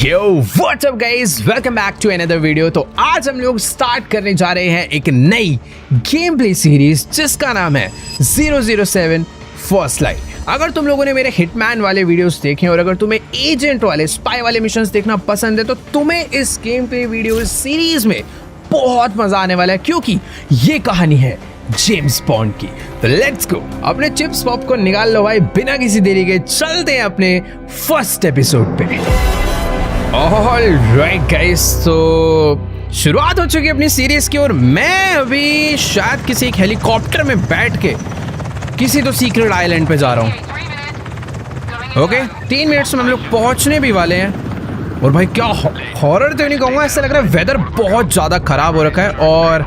Yo what's up guys, welcome back to another video. तो आज हम लोग स्टार्ट करने जा रहे हैं एक नई गेम प्ले सीरीज जिसका नाम है 007 फर्स्ट लाइट। अगर तुम लोगों ने मेरे हिटमैन वाले वीडियोस देखे और अगर तुम्हें एजेंट वाले स्पाई वाले मिशंस देखना पसंद है तो तुम्हें इस गेम प्ले वीडियो सीरीज में बहुत मजा आने वाला है, क्योंकि ये कहानी है जेम्स बॉन्ड की। तो लेट्स गो, अपने चिप्स पॉपकॉर्न निकाल लो भाई, बिना किसी देरी के चलते हैं अपने फर्स्ट एपिसोड पे। ऑलराइट गाइस, तो शुरुआत हो चुकी है अपनी सीरीज की और मैं अभी शायद किसी एक हेलीकॉप्टर में बैठ के किसी तो सीक्रेट आइलैंड पे जा रहा हूँ। ओके, 3 मिनट्स में हम लोग पहुंचने भी वाले हैं। और भाई क्या हॉरर तो नहीं कहूँगा, ऐसा लग रहा है वेदर बहुत ज़्यादा खराब हो रखा है और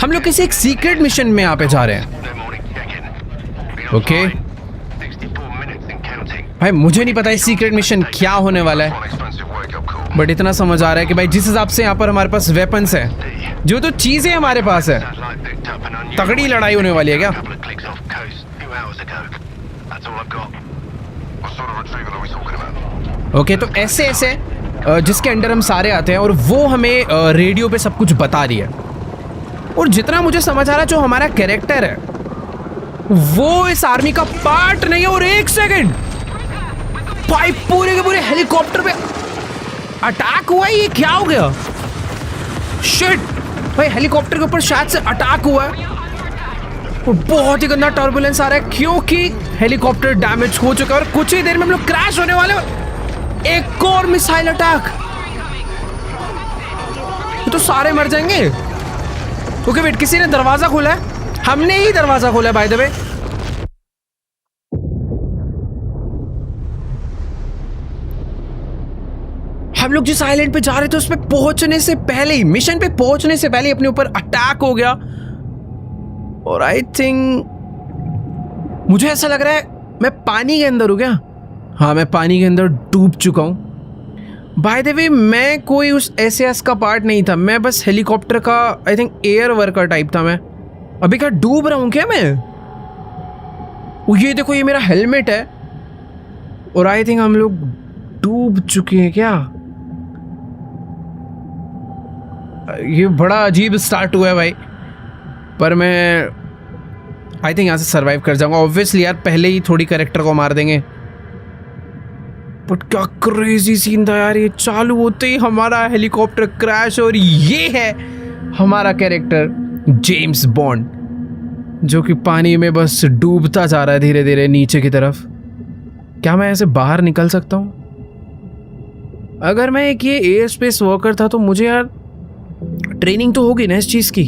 हम लोग किसी एक सीक्रेट मिशन में यहाँ पे जा रहे हैं। ओके भाई, मुझे नहीं पता ये सीक्रेट मिशन क्या होने वाला है, बट इतना समझ आ रहा है कि भाई जिस हिसाब से यहाँ पर हमारे पास वेपन्स है, जो तो चीजें हमारे पास है, तगड़ी लड़ाई होने वाली है क्या। ओके, तो ऐसे ऐसे जिसके अंडर हम सारे आते हैं और वो हमें रेडियो पे सब कुछ बता रही है। और जितना मुझे समझ आ रहा है जो हमारा कैरेक्टर है वो इस आर्मी का पार्ट नहीं है। और एक सेकंड भाई, पूरे के पूरे हेलीकॉप्टर पे अटैक हुआ है, ये क्या हो गया? शिट भाई, हेलीकॉप्टर के ऊपर शायद से अटैक हुआ है और बहुत ही गंदा टर्बुलेंस आ रहा है क्योंकि हेलीकॉप्टर डैमेज हो चुका है और कुछ ही देर में हम लोग क्रैश होने वाले हैं। एक और मिसाइल अटैक, तो सारे मर जाएंगे। ओके वेट, किसी ने दरवाजा खोला है, हमने ही दरवाजा खोला है बाय द वे। हम लोग जिस आइलैंड पे जा रहे थे उसमें पहुंचने से पहले ही, मिशन पे पहुंचने से पहले अपने ऊपर अटैक हो गया। और आई थिंक मुझे ऐसा लग रहा है मैं पानी के अंदर हूं क्या? हाँ, मैं पानी के अंदर डूब चुका हूं। बाय द वे, मैं कोई उस एसएएस का पार्ट नहीं था, मैं बस हेलीकॉप्टर का I think air worker type था। मैं अभी क्या डूब रहा हूं क्या मैं? ये देखो, ये मेरा हेलमेट है और आई थिंक हम लोग डूब चुके हैं क्या? ये बड़ा अजीब स्टार्ट हुआ है भाई, पर मैं आई थिंक यहाँ से सरवाइव कर जाऊंगा। ऑब्वियसली यार, पहले ही थोड़ी कैरेक्टर को मार देंगे, बट क्या क्रेजी सीन था यार। ये चालू होते ही हमारा हेलीकॉप्टर क्रैश और ये है हमारा कैरेक्टर जेम्स बॉन्ड, जो कि पानी में बस डूबता जा रहा है धीरे धीरे नीचे की तरफ। क्या मैं ऐसे बाहर निकल सकता हूँ? अगर मैं एक ये एयर स्पेस वर्कर था तो मुझे यार ट्रेनिंग तो होगी ना इस चीज़ की,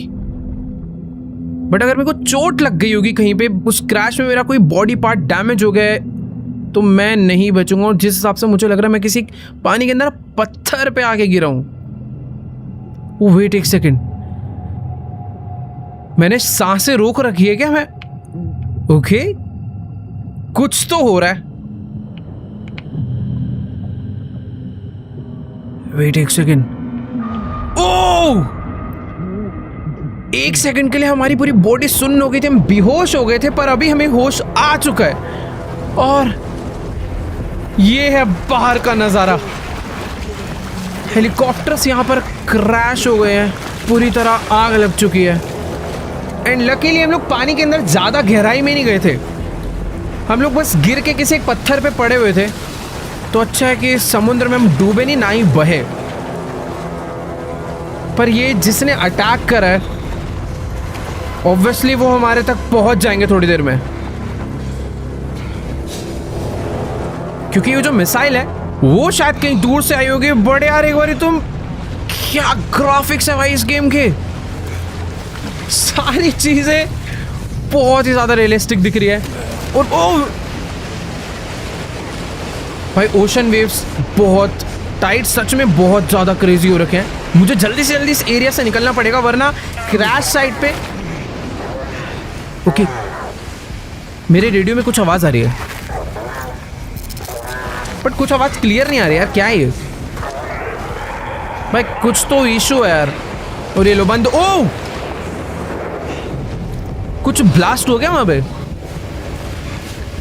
बट अगर मेरे को चोट लग गई होगी कहीं पे, उस क्रैश में मेरा कोई बॉडी पार्ट डैमेज हो गया है, तो मैं नहीं बचूंगा। और जिस हिसाब से मुझे लग रहा है मैं किसी पानी के अंदर पत्थर पे आके गिरा हूं। वेट एक सेकेंड, मैंने सांसें रोक रखी है क्या मैं? ओके, कुछ तो हो रहा है। वेट एक सेकेंड, ओह! एक सेकंड के लिए हमारी पूरी बॉडी सुन्न हो गई थी, हम बेहोश हो गए थे, पर अभी हमें होश आ चुका है। और ये है बाहर का नज़ारा। हेलीकॉप्टर्स यहाँ पर क्रैश हो गए हैं, पूरी तरह आग लग चुकी है। एंड लकीली हम लोग पानी के अंदर ज़्यादा गहराई में नहीं गए थे, हम लोग बस गिर के किसी एक पत्थर पे पड़े हुए थे। तो अच्छा है कि समुद्र में हम डूबे नहीं, ना ही बहे। पर ये जिसने अटैक करा है ऑब्वियसली वो हमारे तक पहुंच जाएंगे थोड़ी देर में, क्योंकि ये जो मिसाइल है वो शायद कहीं दूर से आई होगी। बड़े यार, एक बार तुम, क्या ग्राफिक्स है भाई इस गेम के, सारी चीजें बहुत ही ज्यादा रियलिस्टिक दिख रही है। और ओ भाई, ओशन वेव्स बहुत टाइट, सच में बहुत ज्यादा क्रेजी हो रखे हैं। मुझे जल्दी से जल्दी इस एरिया से निकलना पड़ेगा वरना क्रैश साइट पे। ओके, मेरे रेडियो में कुछ आवाज आ रही है, बट कुछ आवाज क्लियर नहीं आ रही यार, क्या है ये? भाई कुछ तो इशू है यार। और ये लो बंद, ओ कुछ ब्लास्ट हो गया वहां पे।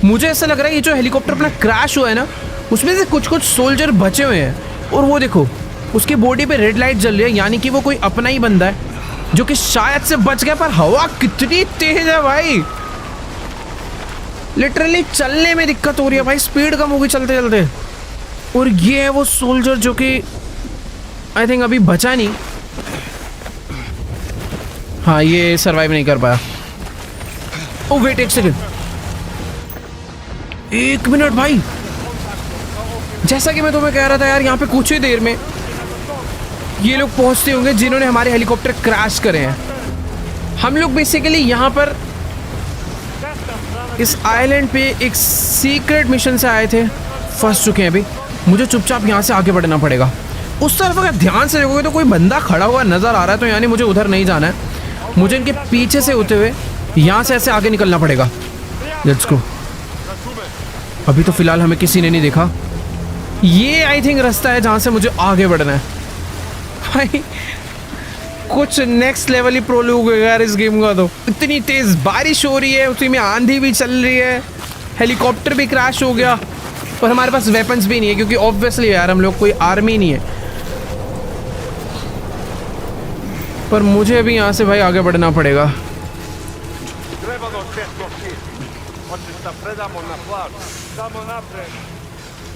मुझे ऐसा लग रहा है ये जो हेलीकॉप्टर अपना क्रैश हुआ है ना, उसमें से कुछ कुछ सोल्जर बचे हुए हैं और वो देखो उसकी बॉडी पे रेड लाइट जल रही है, यानी कि वो कोई अपना ही बंदा है जो कि शायद से बच गया। पर हवा कितनी तेज है भाई, लिटरली चलने में दिक्कत हो रही है भाई, स्पीड कम होगी चलते चलते। और ये है वो सोल्जर जो कि आई थिंक अभी बचा नहीं। हाँ ये सरवाइव नहीं कर पाया। ओ वेट एक सेकंड, 1 मिनट भाई, जैसा कि मैं तुम्हें कह रहा था यार, यहाँ पे कुछ ही देर में ये लोग पहुंचते होंगे जिन्होंने हमारे हेलीकॉप्टर क्रैश करे हैं। हम लोग बेसिकली यहाँ पर इस आइलैंड पे एक सीक्रेट मिशन से आए थे, फंस चुके हैं अभी। मुझे चुपचाप यहाँ से आगे बढ़ना पड़ेगा। उस तरफ अगर ध्यान से देखोगे तो कोई बंदा खड़ा हुआ नजर आ रहा है, तो यानी मुझे उधर नहीं जाना है, मुझे इनके पीछे से होते हुए यहाँ से ऐसे आगे निकलना पड़ेगा। Let's go. अभी तो फिलहाल हमें किसी ने नहीं देखा। ये आई थिंक रास्ता है जहाँ से मुझे आगे बढ़ना है। भाई कुछ नेक्स्ट लेवल ही प्रोलूग है यार इस गेम का। तो इतनी तेज बारिश हो रही है, उसी में आंधी भी चल रही है, हेलीकॉप्टर भी क्रैश हो गया और हमारे पास वेपन्स भी नहीं है क्योंकि ऑब्वियसली यार हम लोग कोई आर्मी नहीं है। पर मुझे भी यहाँ से भाई आगे बढ़ना पड़ेगा।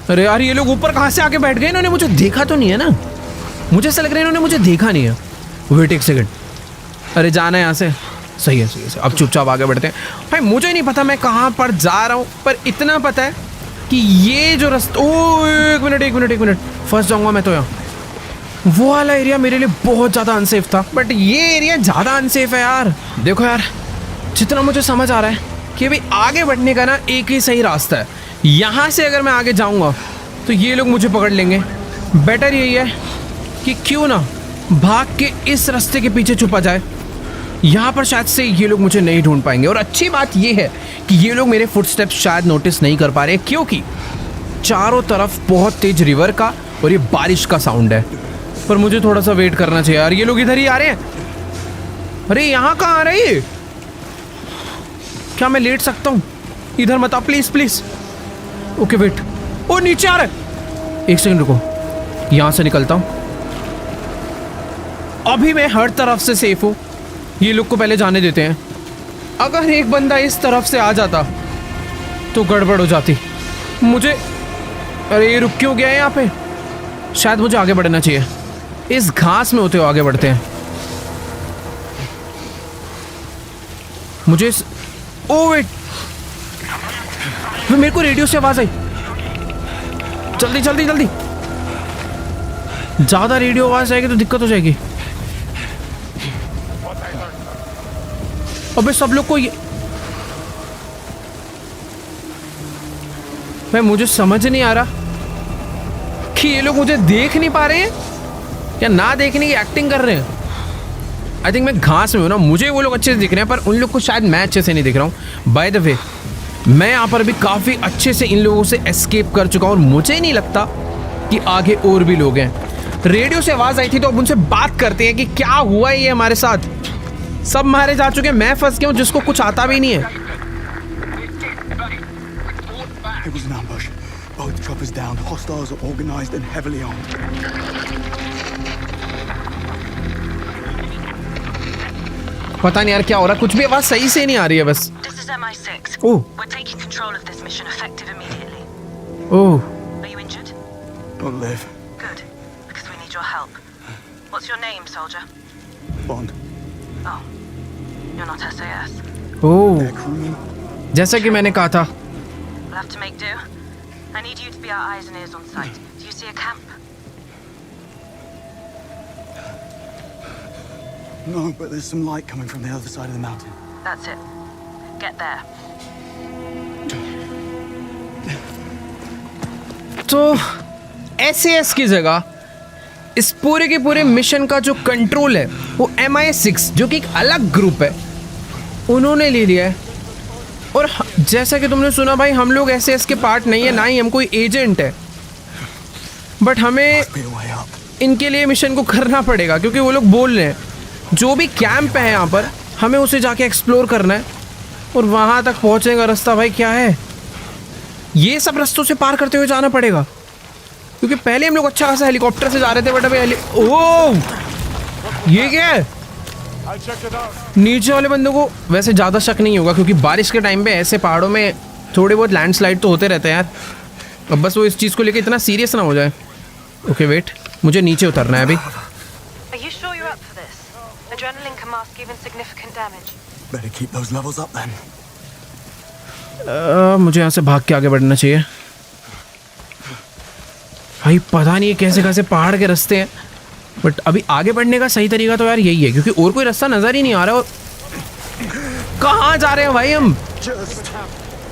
अरे यार ये लोग ऊपर कहाँ से आके बैठ गए? इन्होंने मुझे देखा तो नहीं है ना? मुझे ऐसा लग रहा है इन्होंने मुझे देखा नहीं है। वेट एक सेकंड, अरे जाना है यहाँ से। सही है सही है, अब चुपचाप आगे बढ़ते हैं। भाई मुझे नहीं पता मैं कहाँ पर जा रहा हूँ, पर इतना पता है कि ये जो रास्ता, ओ एक मिनट फंस जाऊँगा मैं तो यहाँ। वो वाला एरिया मेरे लिए बहुत ज़्यादा अनसेफ था, बट ये एरिया ज़्यादा अनसेफ है यार। देखो यार, जितना मुझे समझ आ रहा है कि भाई आगे बढ़ने का ना एक ही सही रास्ता है। यहाँ से अगर मैं आगे जाऊँगा तो ये लोग मुझे पकड़ लेंगे। बेटर यही है कि क्यों ना भाग के इस रास्ते के पीछे छुपा जाए। यहाँ पर शायद से ये लोग मुझे नहीं ढूंढ पाएंगे। और अच्छी बात ये है कि ये लोग मेरे फुटस्टेप्स शायद नोटिस नहीं कर पा रहे, क्योंकि चारों तरफ बहुत तेज रिवर का और ये बारिश का साउंड है। पर मुझे थोड़ा सा वेट करना चाहिए यार। ये लोग इधर ही आ रहे हैं। अरे यहाँ कहाँ आ रहे हैं? क्या मैं लेट सकता हूँ? इधर मत आ प्लीज प्लीज। ओके वेट, ओ नीचे आ रहा है। एक सेकंड रुको, यहाँ से निकलता हूँ। अभी मैं हर तरफ से सेफ हूँ। ये लोग को पहले जाने देते हैं। अगर एक बंदा इस तरफ से आ जाता तो गड़बड़ हो जाती। मुझे, अरे ये रुक क्यों गया है यहाँ पे? शायद मुझे आगे बढ़ना चाहिए। इस घास में होते हुए आगे बढ़ते हैं। मुझे इस, ओ वेट, मेरे को रेडियो से आवाज आई। जल्दी जल्दी जल्दी, ज्यादा रेडियो आवाज आएगी तो दिक्कत हो जाएगी। अबे सब लोग को ये, भाई मुझे समझ नहीं आ रहा कि ये लोग मुझे देख नहीं पा रहे हैं या ना देखने की एक्टिंग कर रहे हैं। आई थिंक मैं घास में हूँ ना, मुझे वो लोग अच्छे से दिख रहे हैं, पर उन लोग को शायद मैं अच्छे से नहीं दिख रहा हूँ। बाय द वे, मैं यहाँ पर भी काफ़ी अच्छे से इन लोगों से एस्केप कर चुका हूँ और मुझे नहीं लगता कि आगे और भी लोग हैं। रेडियो से आवाज़ आई थी तो अब उनसे बात करते हैं कि क्या हुआ ये हमारे साथ। सब मारे जा चुके हैं, मैं फंस गया हूँ जिसको कुछ आता भी नहीं है। It was an ambush. Both choppers down. Hostiles are organized and heavily armed. पता नहीं यार क्या हो रहा है, कुछ भी आवाज सही से नहीं आ रही है बस। This is MI6. Oh. We're taking control of this mission effective immediately. Oh. Are you injured? I'll live. Good, because we need your help. What's your name, soldier? Bond. Oh, you're not SAS. Oh. Air crewman. जैसा कि मैंने कहा था। We'll have to make do. I need you to be our eyes and ears on site. Do you see a camp? No, but there's some light coming from the other side of the mountain. That's it. Get there. तो SAS की जगह इस पूरे के पूरे mission का जो control है वो MI6 जो कि एक अलग ग्रुप है उन्होंने ले लिया है। और जैसा कि तुमने सुना भाई, हम लोग SAS के पार्ट नहीं है, ना ही हम कोई एजेंट है, बट हमें Be a way up. इनके लिए मिशन को करना पड़ेगा क्योंकि वो लोग बोल रहे हैं जो भी कैंप है यहाँ पर हमें उसे जाके एक्सप्लोर करना है और वहाँ तक पहुँचने का रास्ता भाई क्या है ये सब रास्तों से पार करते हुए जाना पड़ेगा, क्योंकि पहले हम लोग अच्छा खासा हेलीकॉप्टर से जा रहे थे, बट अभी ओह ये क्या है? नीचे वाले बंदों को वैसे ज़्यादा शक नहीं होगा, क्योंकि बारिश के टाइम पे ऐसे पहाड़ों में थोड़े बहुत लैंडस्लाइड तो होते रहते हैं यार। अब बस वो इस चीज़ को लेके इतना सीरियस ना हो जाए। ओके वेट, मुझे नीचे उतरना है अभी। Are you sure you're up for this? Adrenaline can mask even significant damage. Better keep those levels up then. मुझे यहाँ से भाग के आगे बढ़ना चाहिए। भाई पता नहीं है कैसे कैसे पहाड़ के रास्ते हैं, बट अभी आगे बढ़ने का सही तरीका तो यार यही है, क्योंकि और कोई रास्ता नजर ही नहीं आ रहा। और कहाँ जा रहे हैं भाई हम? Just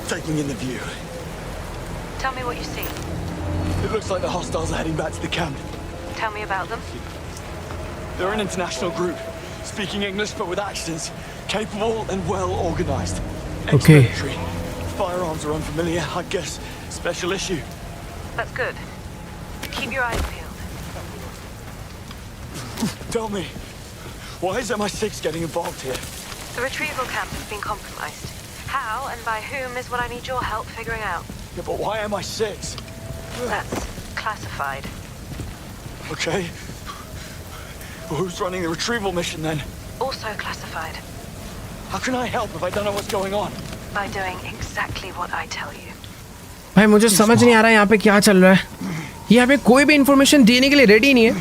taking in the view. Tell me what you see. It looks like the hostiles are heading back to the camp. Tell me about them. They're an international group, speaking English but with accents, capable and well organized. Okay. Ex-military. Firearms are unfamiliar, I guess. Special issue. That's good. Keep your eyes peeled. Tell me, why is MI6 getting involved here? The retrieval camp has been compromised. How and by whom is what I need your help figuring out. Yeah, but why MI6? That's classified. Okay. Well, who's running the retrieval mission then? Also classified. How can I help if I don't know what's going on? By doing exactly what I tell you. भाई मुझे समझ नहीं आ रहा है यहाँ पे क्या चल रहा है। यहाँ पे कोई भी इंफॉर्मेशन देने के लिए रेडी नहीं है,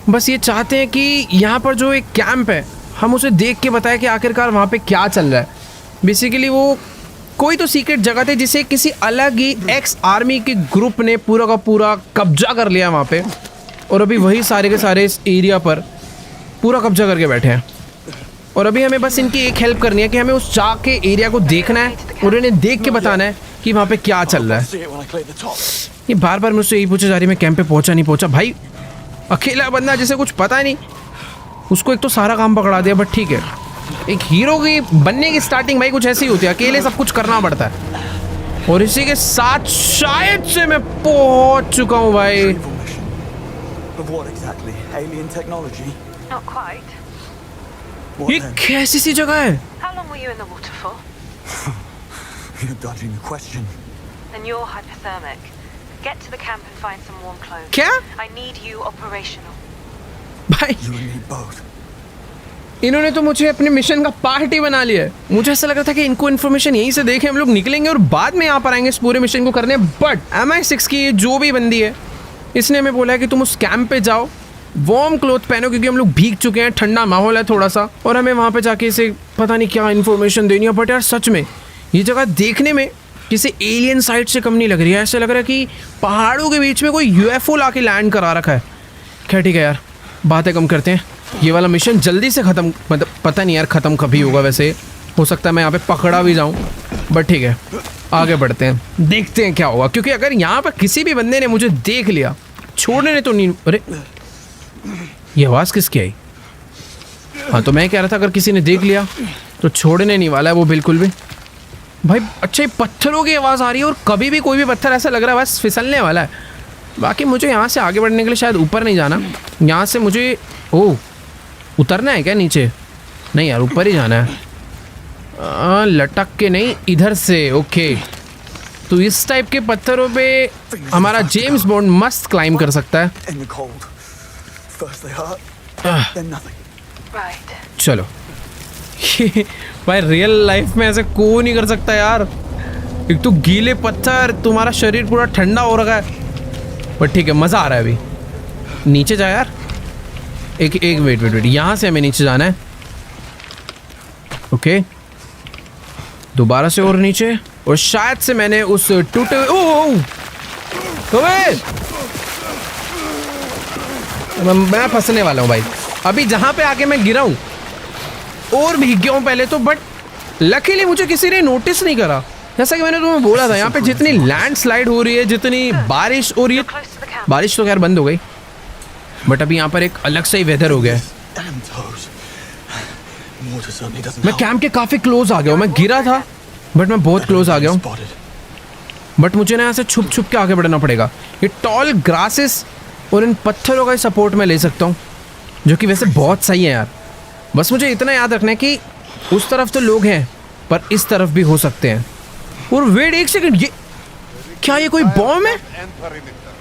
बस ये चाहते हैं कि यहाँ पर जो एक कैंप है हम उसे देख के बताएं कि आखिरकार वहाँ पे क्या चल रहा है। बेसिकली वो कोई तो सीक्रेट जगह थी जिसे किसी अलग ही एक्स आर्मी के ग्रुप ने पूरा का पूरा कब्जा कर लिया वहाँ पे, और अभी वही सारे के सारे इस एरिया पर पूरा कब्जा करके बैठे हैं। और अभी हमें बस इनकी एक हेल्प करनी है कि हमें उस जाके एरिया को देखना है और इन्हें देख के बताना है कि वहाँ पे क्या चल रहा है। See it when I clear the top. ये बार बार मुझसे यही पूछा जा रही है मैं कैंप पे पहुंचा नहीं पहुंचा। भाई अकेला बंदा जिसे कुछ पता नहीं, उसको एक तो सारा काम पकड़ा दिया, बट ठीक है, एक हीरो की बनने की स्टार्टिंग भाई कुछ ऐसी ही होती है, अकेले सब कुछ करना पड़ता है। और इसी के साथ शायद से मैं पहुंच चुका हूँ भाई। Retrieval mission. Of what exactly? Alien technology? Not quite. What ये then? कैसी सी जगह है? How long were you in the water for? You're dodging the question. Then you're hypothermic. Get to the camp and find some warm clothes. क्या? I need you operational. भाई You and me both. इन्होंने तो मुझे अपने mission का part ही बना लिया है। मुझे ऐसा लग रहा था कि इनको इन्फॉर्मेशन यहीं से देखे हम लोग निकलेंगे और बाद में यहाँ पर आएंगे इस पूरे मिशन को करने, बट MI6 की ये जो भी बंदी है इसने हमें बोला है कि तुम उस कैंप पे जाओ, वार्म क्लोथ पहनो, क्योंकि हम लोग भीग चुके हैं, ठंडा माहौल है थोड़ा सा, और हमें वहाँ पे जाके इसे पता नहीं क्या इन्फॉर्मेशन देनी है। बट यार सच में ये जगह देखने में किसी एलियन साइट से कम नहीं लग रही है। ऐसा लग रहा है कि पहाड़ों के बीच में कोई UFO लाके लैंड करा रखा है। क्या ठीक है यार, बातें कम करते हैं। ये वाला मिशन जल्दी से ख़त्म, मतलब पता नहीं यार ख़त्म कभी होगा, वैसे हो सकता है मैं यहाँ पे पकड़ा भी जाऊँ, बट ठीक है आगे बढ़ते हैं, देखते हैं क्या होगा। क्योंकि अगर यहाँ पर किसी भी बंदे ने मुझे देख लिया, छोड़ने ने तो नहीं। अरे ये आवाज़ किसकी आई? हाँ तो मैं कह रहा था अगर किसी ने देख लिया तो छोड़ने नहीं वाला है वो बिल्कुल भी। भाई अच्छा ये पत्थरों की आवाज़ आ रही है, और कभी भी कोई भी पत्थर ऐसा लग रहा है बस फिसलने वाला है। बाकी मुझे यहाँ से आगे बढ़ने के लिए शायद ऊपर नहीं जाना, यहाँ से मुझे ओह उतरना है क्या नीचे? नहीं यार ऊपर ही जाना है। लटक के नहीं, इधर से। ओके तो इस टाइप के पत्थरों पे हमारा जेम्स बॉन्ड मस्त क्लाइम कर सकता है। In the cold. First they hurt, then nothing. Right. चलो भाई रियल लाइफ में ऐसे कोई नहीं कर सकता यार। एक तो गीले पत्थर, तुम्हारा शरीर पूरा ठंडा हो रखा है, बट ठीक है मज़ा आ रहा है। अभी नीचे जा यार, एक वेट यहाँ से हमें नीचे जाना है। ओके दोबारा से और नीचे, और शायद से मैंने उस टूटे हुए मैं फंसने वाला हूँ भाई। अभी जहाँ पे आके मैं गिरा हूँ और भीग गया हूँ पहले तो, बट लकीली मुझे किसी ने नोटिस नहीं करा। जैसा कि मैंने तुम्हें बोला था यहाँ पे जितनी लैंडस्लाइड हो रही है, जितनी बारिश हो रही है, Close to the camp. बारिश तो खैर बंद हो गई, बट अभी यहाँ पर एक अलग सा ही वेदर हो गया है। Damn toes. Water certainly doesn't मैं help. कैंप के काफ़ी क्लोज आ गया हूँ। मैं गिरा था बट मैं बहुत क्लोज आ गया हूँ, Spotted. बट मुझे ना यहाँ से छुप छुप के आगे बढ़ना पड़ेगा। ये टॉल ग्रासेस और इन पत्थरों का सपोर्ट मैं ले सकता हूँ, जो कि वैसे बहुत सही है यार। बस मुझे इतना याद रखना है कि उस तरफ तो लोग हैं पर इस तरफ भी हो सकते हैं। और वेट एक सेकंड, क्या ये कोई बॉम्ब है? And perimeter.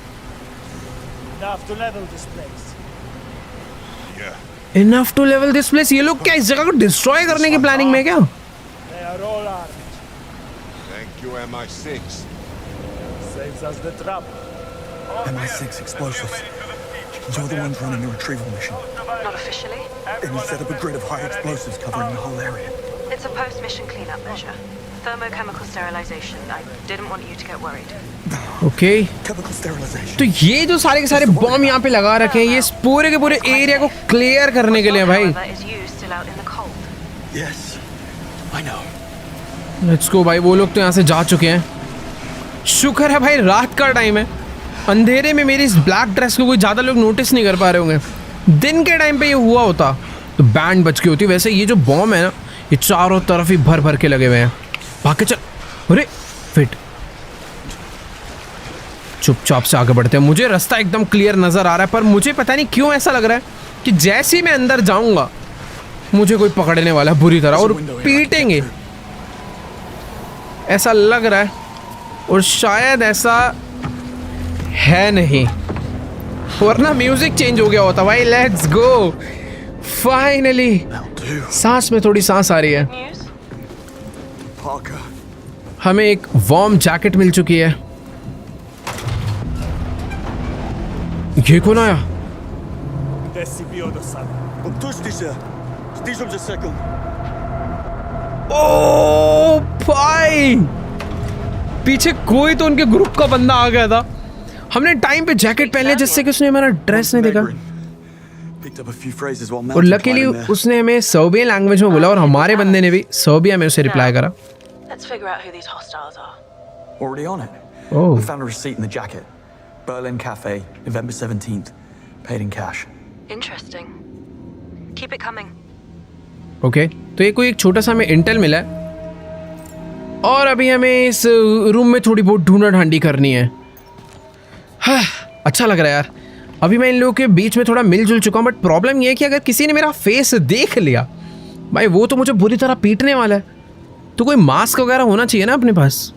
Enough to level this place. Yeah. Enough to level this place. ये लोग क्या इस जगह को डिस्ट्रॉय करने की प्लानिंग में है क्या? They are all armed. Thank you, MI6. Saves us the trouble. MI6 explosives. You're the ones running the retrieval mission. Not officially. And you set up a grid of high explosives covering the whole area. It's a post-mission cleanup measure. Thermochemical sterilization. I didn't want you to get worried. Okay Chemical sterilization. तो ये जो सारे के सारे bomb यहाँ पे लगा रखे हैं, ये इस पूरे के पूरे एरिया को क्लियर करने के लिए भाई। However, is used still out in the cold. Yes, I know. Let's go भाई। वो लोग तो यहाँ से जा चुके हैं। शुक्र है भाई रात का टाइम है, अंधेरे में मेरी इस ब्लैक ड्रेस को कोई ज़्यादा लोग नोटिस नहीं कर पा रहे होंगे। दिन के टाइम पे ये हुआ होता तो बैंड बच गई होती। वैसे ये जो बॉम्ब है ना, ये चारों तरफ ही भर भर के लगे हुए हैं। भाग के चल। अरे फिट, चुपचाप से आगे बढ़ते हैं। मुझे रास्ता एकदम क्लियर नज़र आ रहा है, पर मुझे पता नहीं क्यों ऐसा लग रहा है कि जैसे ही मैं अंदर जाऊंगा मुझे कोई पकड़ने वाला है बुरी तरह और पीटेंगे, ऐसा लग रहा है। और शायद ऐसा है नहीं, वरना म्यूजिक चेंज हो गया होता भाई। Let's go, finally That'll do. सांस में थोड़ी सांस आ रही है। News? Parker. हमें एक वार्म जैकेट मिल चुकी है। ये कौन आया? SCP Odo-san. I'm thirsty, sir. Stay a second. ओ भाई, पीछे कोई तो उनके ग्रुप का बंदा आ गया था। हमने टाइम पे जैकेट पहन लिया जिससे कि उसने हमारा ड्रेस नहीं देखा। Picked up a few phrases while और mountain लकीली climbing there. उसने हमें सर्बियन लैंग्वेज में बोला और हमारे बंदे ने भी सर्बिया में उसे रिप्लाई करा। Let's figure out who these hostiles are. Already on it. Oh. I found a receipt in the jacket. Berlin Cafe, November 17th. Paid in cash. Interesting. Keep it coming. Okay, तो ये कोई एक छोटा सा हमें Intel मिला है और अभी हमें इस रूम में थोड़ी बहुत ढूंढा ढांडी करनी है। हाँ, अच्छा लग रहा है यार। अभी मैं इन लोगों के बीच में थोड़ा मिलजुल चुका हूँ, बट प्रॉब्लम ये है कि अगर किसी ने मेरा फेस देख लिया भाई, वो तो मुझे बुरी तरह पीटने वाला है। तो कोई मास्क वगैरह होना चाहिए ना अपने पास।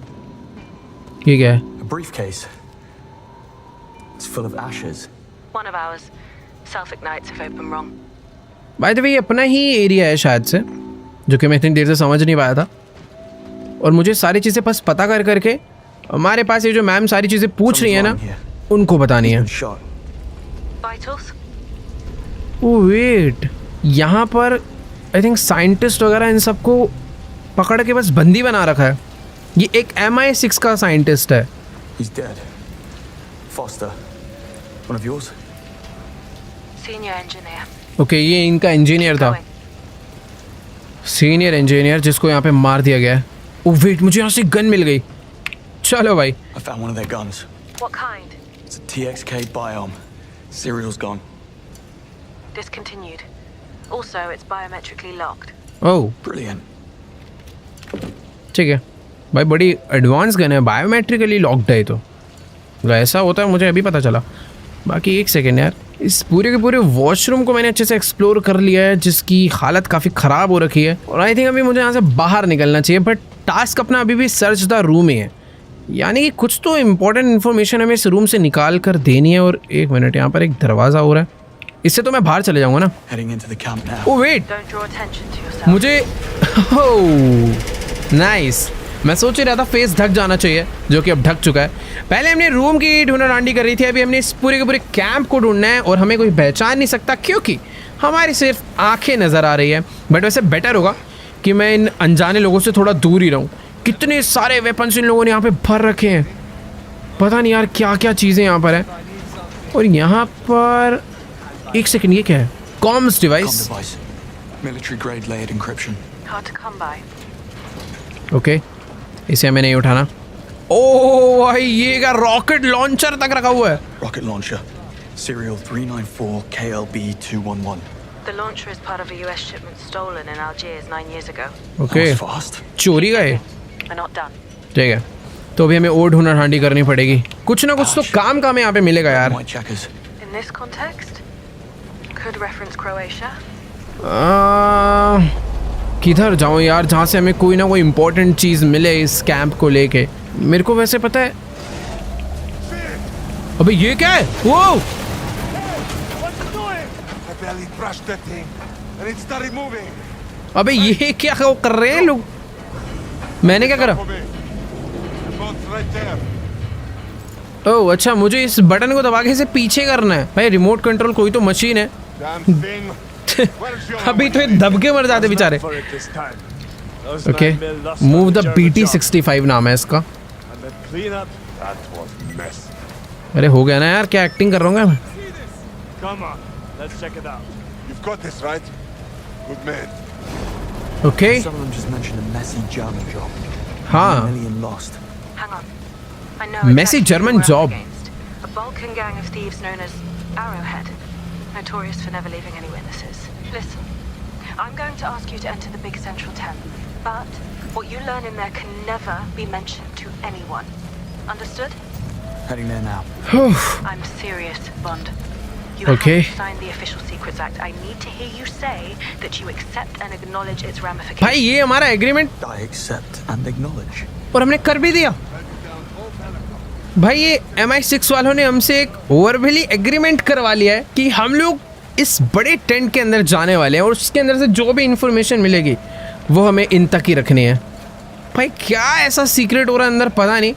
ये क्या है? A briefcase. It's full of ashes. One of ours. Self-ignites if open wrong. By the way, ये अपना ही एरिया है शायद से, जो कि मैं इतनी देर से समझ नहीं पाया था। और मुझे सारी चीज़ें बस पता कर करके हमारे पास ये जो मैम सारी चीज़ें पूछ रही है ना, उनको बतानी है। Been shot. Vitals? Oh wait, यहाँ पर आई थिंक साइंटिस्ट वगैरह इन सबको पकड़ के बस बंदी बना रखा है। ये एक MI6 का साइंटिस्ट है। He's dead. Foster. One of yours? Senior engineer. Okay, ये इनका इंजीनियर था, Going. सीनियर इंजीनियर, जिसको यहाँ पे मार दिया गया है। ओह वेट, मुझे यहाँ से गन मिल गई। चलो भाई। I found one of their guns. What kind? It's a TXK Biome. Serial's gone. Discontinued. Also, it's biometrically locked. Oh Brilliant. ठीक है भाई, बड़ी एडवांस गन है, बायोमेट्रिकली लॉक्ड है। तो ऐसा होता है मुझे अभी पता चला। बाकी एक सेकेंड यार, इस पूरे के पूरे वॉशरूम को मैंने अच्छे से एक्सप्लोर कर लिया है, जिसकी हालत काफ़ी ख़राब हो रखी है। और आई थिंक अभी मुझे यहाँ से बाहर निकलना चाहिए, बट टास्क अपना अभी भी सर्च द रूम ही है। यानी कि कुछ तो इम्पोर्टेंट इन्फॉर्मेशन हमें इस रूम से निकाल कर देनी है। और एक मिनट, यहाँ पर एक दरवाज़ा हो रहा है, इससे तो मैं बाहर चले जाऊँगा ना। Heading into the camp now. Oh wait, Don't draw attention to yourself. मुझे नाइस, मैं सोच ही रहा था फेस ढक जाना चाहिए, जो कि अब ढक चुका है। पहले हमने रूम की ढूंढा ढांडी कर रही थी, अभी हमने इस पूरे के पूरे कैंप को ढूंढना है। और हमें कोई पहचान नहीं सकता क्योंकि हमारी सिर्फ आंखें नज़र आ रही है। बट वैसे बेटर होगा कि मैं इन अनजाने लोगों से थोड़ा दूर ही रहूँ। कितने सारे वेपन्स इन लोगों ने यहाँ पे भर रखे हैं, पता नहीं यार क्या क्या चीज़ें यहाँ पर हैं। और यहाँ पर एक सेकेंड, ये क्या है? Comms Com device. device. Military grade layered encryption. Hard to come by. Okay, इसे हमें नहीं उठाना। ओ भाई, ये क्या रॉकेट लॉन्चर तक रखा हुआ है। Rocket launcher. Serial 394 KLB-211. The launcher is part of a US shipment stolen in Algiers 9 years ago. Okay, That was fast. चोरी का है। We're not done. ठीक है, तो अभी हमें और ढूंढा ढांडी करनी पड़ेगी। कुछ ना कुछ तो काम का हमें यहाँ पे मिलेगा यार। White checkers. In this context, could reference Croatia. किधर जाऊँ यार, जहाँ से हमें कोई ना कोई इम्पोर्टेंट चीज़ मिले इस कैंप को लेके। मेरे को वैसे पता है अबे ये क्या है? वो What's it doing? I barely brushed that thing, and it started moving. अबे ये क्या कर रहे हैं लोग? मैंने क्या करा? For me. The boat's right there. ओह अच्छा, मुझे इस बटन को दबा के इसे पीछे करना है। भाई रिमोट कंट्रोल कोई तो मशीन है। Damn thing. Where's your अभी तो ये दब के मर जाते बेचारे। For it this time. Those okay, 9 mil lost move on the the German BT-65 नाम है इसका। job. And the cleanup. That was mess. अरे हो गया ना यार, क्या एक्टिंग कर रहा हूँ मैं? Come on, let's check it out. You've got this, right? Good man. Okay, Some of them just mentioned a messy German job. हाँ, 1 million lost. Hang on. I know Messy exactly German who we're up job. against. A Balkan gang of thieves known as Arrowhead. Notorious for never leaving any witnesses. Listen, I'm going to ask you to enter the big central tent. But what you learn in there can never be mentioned to anyone. Understood? Heading there now. I'm serious, Bond. You Okay. haven't signed the Official Secrets Act. I need to hear you say that you accept and acknowledge its ramifications. भाई ये हमारा agreement I accept and acknowledge. और हमने कर भी दिया। भाई ये MI6 वालों ने हमसे एक ओवरवेली एग्रीमेंट करवा लिया है कि हम लोग इस बड़े टेंट के अंदर जाने वाले हैं और उसके अंदर से जो भी इंफॉर्मेशन मिलेगी वो हमें इन तक ही रखनी है। भाई क्या ऐसा सीक्रेट हो रहा है अंदर पता नहीं,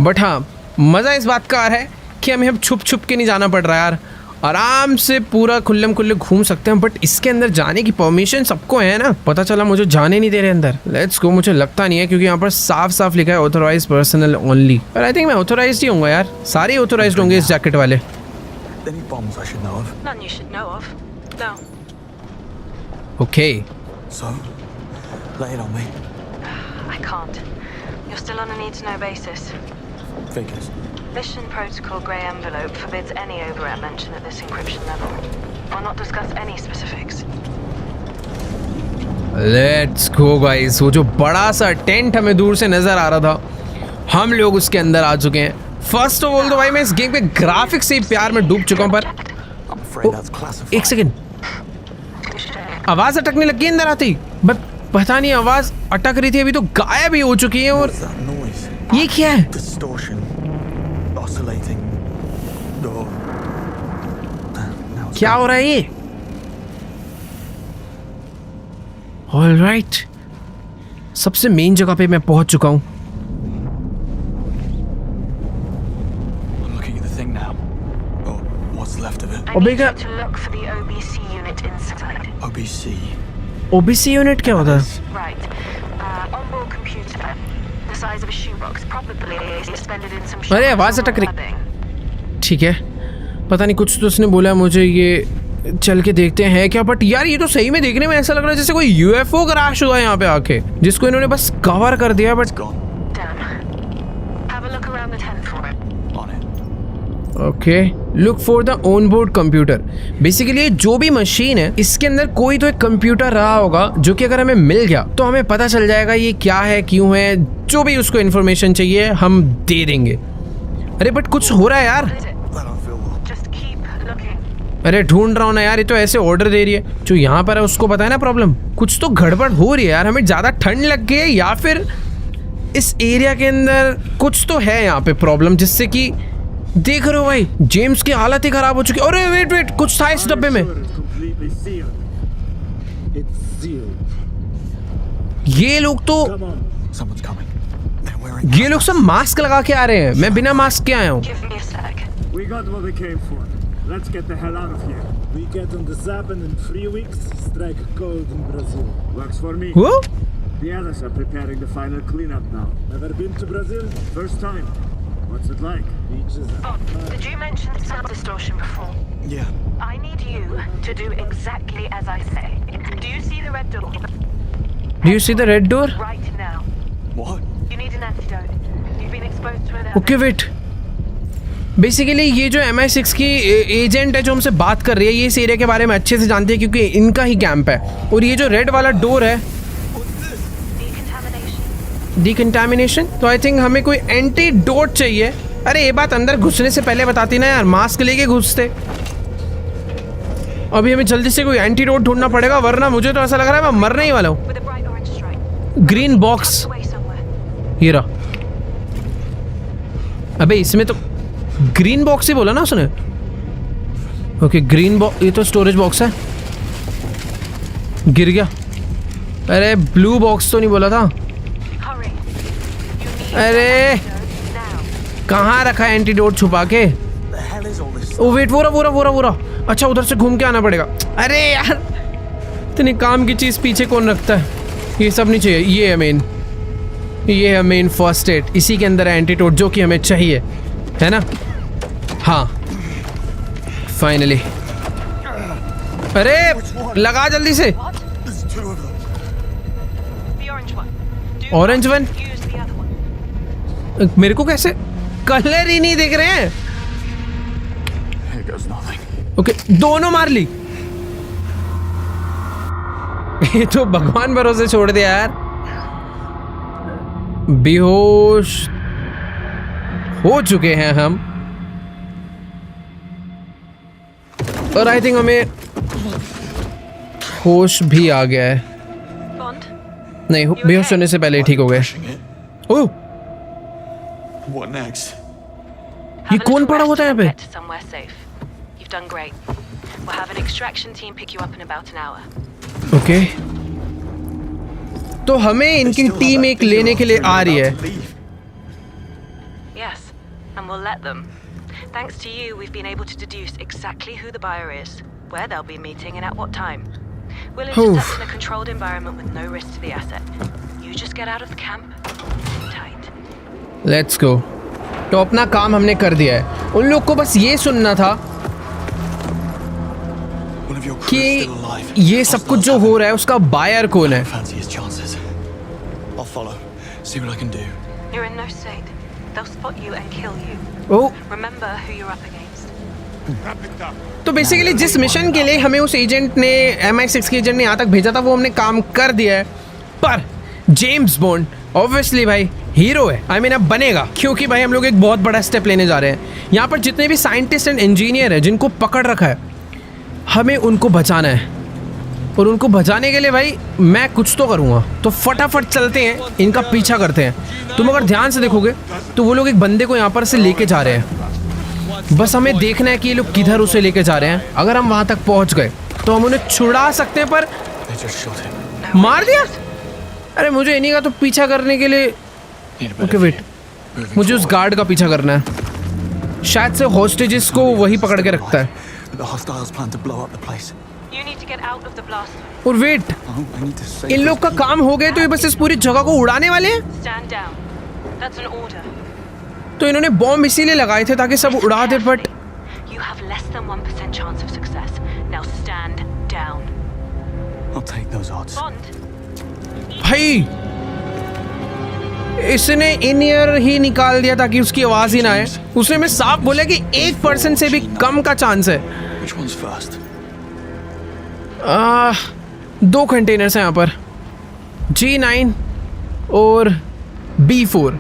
बट हाँ मज़ा इस बात का आ रहा है कि हमें अब छुप छुप के नहीं जाना पड़ रहा है यार, आराम से पूरा खुल्लम खुल्ले घूम सकते हैं। बट इसके अंदर जाने की परमिशन सबको है ना, पता चला मुझे जाने नहीं दे रहे अंदर। लेट्स गो, मुझे लगता नहीं है क्योंकि यहाँ पर साफ साफ लिखा है ऑथोराइज पर्सनल ओनली, पर आई थिंक मैं ऑथोराइज ही होऊंगा यार, सारे ऑथोराइज होंगे इस जैकेट वाले। Any bombs I should know of? None you should know of. No. Okay, So, lay it on me. I can't. You're still on a need-to-know basis. Figures. Mission Protocol Grey Envelope forbids any overrap mention at this encryption level. I'll not discuss any specifics. Let's go guys. वो जो बड़ा सा tent हमें दूर से नजर आ रहा था, हम लोग उसके अंदर आ चुके हैं। फर्स्ट ऑफ ऑल तो भाई मैं इस गेम के ग्राफिक्स से ही प्यार में डूब चुका हूँ, पर I'm afraid that's classified. एक सेकंड, आवाज अटकने लगी है अंदर आती, बट पता नहीं आवाज अटक रही थी, अभी तो गायब ही हो चुकी है। और What's that noise? ये क्या है? Distortion. Oscillating. Door. Now it's क्या हो रहा है ये? ऑलराइट, सबसे मेन जगह पे मैं पहुंच चुका हूँ। I'm looking at the thing now. Or what's left of it. I need Omega- you to look for the OBC unit inside. OBC. OBC unit क्या होता है? Right. Onboard computer. The size of a shoebox. Probably suspended in some अरे, shop आवाज or अटक रही। webbing. ठीक है, पता नहीं कुछ तो उसने बोला मुझे, ये चल के देखते हैं क्या। बट यार ये तो सही में देखने में ऐसा लग रहा है जैसे कोई यूएफओ क्रैश हुआ है यहाँ पे आके, जिसको इन्होंने बस कवर कर दिया। But Gone. Damn. Have a look around the tent for it. On it. Okay, look for the on board computer. Basically जो भी मशीन है इसके अंदर कोई तो एक कंप्यूटर रहा होगा जो कि अगर हमें मिल गया तो हमें पता चल जाएगा ये क्या है, क्यों है, जो भी उसको इन्फॉर्मेशन चाहिए हम दे देंगे। अरे बट कुछ हो रहा है यार। What is it? That don't feel well. Just keep looking. अरे ढूंढ रहा हूँ ना यार, ये तो ऐसे ऑर्डर दे रही है। जो यहाँ पर है उसको पता है ना प्रॉब्लम, कुछ तो गड़बड़ हो रही है यार। हमें ज़्यादा ठंड लग गई है या फिर इस एरिया के अंदर कुछ तो है यहाँ पे प्रॉब्लम, जिससे कि देख रहे हो भाई जेम्स की हालत ही खराब हो चुकी है। अरे वेट वेट, कुछ था इस डब्बे में। Sure it's completely sealed. It's sealed. ये लोग तो Come on. Someone's coming. They're wearing. ये लोग सब मास्क लगा के आ रहे हैं, मैं बिना मास्क के आया हूँ। Give me a sec. We got what we came for. Let's get the hell out of here. We get on the zap and in 3 weeks strike gold in Brazil. Works for me. वो The others are preparing the final cleanup now. Never been to Brazil? First time. What's it like? Beaches. Oh, did you mention sound distortion before? Yeah. I need you to do exactly as I say. Do you see the red door? Do you see the red door? Right now. What? You need an antidote. You've been exposed to it. Okay wait, basically ये जो MI6 की agent है जो हमसे बात कर रही है, ये इस एरिया के बारे में अच्छे से जानती है क्योंकि इनका ही कैंप है। और ये जो रेड वाला डोर है, Decontamination. डिकंटामिनेशन, तो आई थिंक हमें कोई एंटीडोट चाहिए। अरे ये बात अंदर घुसने से पहले बताती ना यार, मास्क लेके घुसते। अभी हमें जल्दी से कोई एंटीडोट ढूंढना पड़ेगा, वरना मुझे तो ऐसा लग रहा है मैं मरने ही वाला हूँ। With a bright orange stripe. Green box, Away somewhere. ये रहा। अबे इसमें तो ग्रीन बॉक्स ही बोला ना उसने। ओके ग्रीन बॉक्स, ये तो स्टोरेज बॉक्स है। गिर गया। अरे ब्लू बॉक्स तो नहीं बोला था। Hurry. You need अरे now. कहाँ रखा है एंटीडोट छुपा के? The hell is all this? Oh wait, वो रहा। अच्छा उधर से घूम के आना पड़ेगा। अरे यार इतने काम की चीज पीछे कौन रखता है? ये सब नहीं चाहिए। ये है मेन फर्स्ट एड। इसी के अंदर है एंटीडोट जो कि हमें चाहिए, है ना? हाँ फाइनली। अरे लगा जल्दी से। There's two of them. The orange one. Do Orange not one? use the other one. मेरे को कैसे कलर ही नहीं दिख रहे हैं? Here goes nothing. ओके दोनों मार ली। ये तो भगवान भरोसे छोड़ दिया यार। बेहोश हो चुके हैं हम, और आई थिंक हमें होश भी आ गया है। Bond. नहीं बेहोश होने से पहले ही ठीक हो गए। Pushing it. Oh What next? ये Have a कौन little पड़ा rest होता है and यहाँ get to somewhere safe. You've done great. We'll have an extraction team pick you up in about an hour. Okay तो हमें They इनकी still have team that एक video लेने के लिए of them आ रही है। about to leave. Yes, and we'll let them. Thanks to you, we've been able to deduce exactly who the buyer is, where they'll be meeting, and at what time. We'll intercept in a controlled environment with no risk to the asset. You just get out of the camp. Tight. Let's go. तो अपना काम हमने कर दिया है। उन लोग को बस ये सुनना था One of your crew is कि still alive. ये सब कुछ जो हो रहा है उसका बायर कौन है। Fancy his chances. I'll follow. See what I can do. You're in no state. They'll spot you and kill you. Oh Remember who you're up against. Wrap it up. तो बेसिकली जिस mission के लिए हमें उस agent ने MI6 के agent ने यहाँ तक भेजा था वो हमने काम कर दिया है। पर जेम्स बॉन्ड ऑब्वियसली भाई हीरो है। आई मीन अब बनेगा, क्योंकि भाई हम लोग एक बहुत बड़ा स्टेप लेने जा रहे हैं। यहाँ पर जितने भी साइंटिस्ट एंड इंजीनियर हैं जिनको पकड़ रखा है, हमें उनको बचाना है। और उनको बचाने के लिए भाई मैं कुछ तो करूँगा। तो फटाफट चलते हैं, इनका पीछा करते हैं। तुम अगर ध्यान से देखोगे तो वो लोग एक बंदे को यहाँ पर से लेके जा रहे हैं। बस हमें देखना है कि ये लोग किधर उसे लेके जा रहे हैं। अगर हम वहाँ तक पहुँच गए तो हम उन्हें छुड़ा सकते हैं, पर They just shot him. मार दिया। अरे मुझे इन्हीं का तो पीछा करने के लिए। Need a better okay wait, view. Moving मुझे उस forward. गार्ड का पीछा करना है। शायद से हॉस्टेजेस को वही पकड़ के रखता है। But the hostiles plan to blow up the place. You need to get out of the blast zone. और wait, Oh, I need to save in this लोग का people. काम हो गया तो ये बस इस पूरी जगह को उड़ाने वाले हैं। Stand down. That's an order. तो इन्होंने बॉम्ब इसीलिए लगाए थे ताकि सब उड़ा दे, but You have less than 1% chance of success. Now stand down. I'll take those odds. Bond. भाई इसने इन ईयर ही निकाल दिया ताकि उसकी आवाज ही ना आए। उसने हमें साफ बोला कि 1% से भी कम का चांस है। Which one's first? 2 कंटेनर्स हैं यहाँ पर, G9 और B4।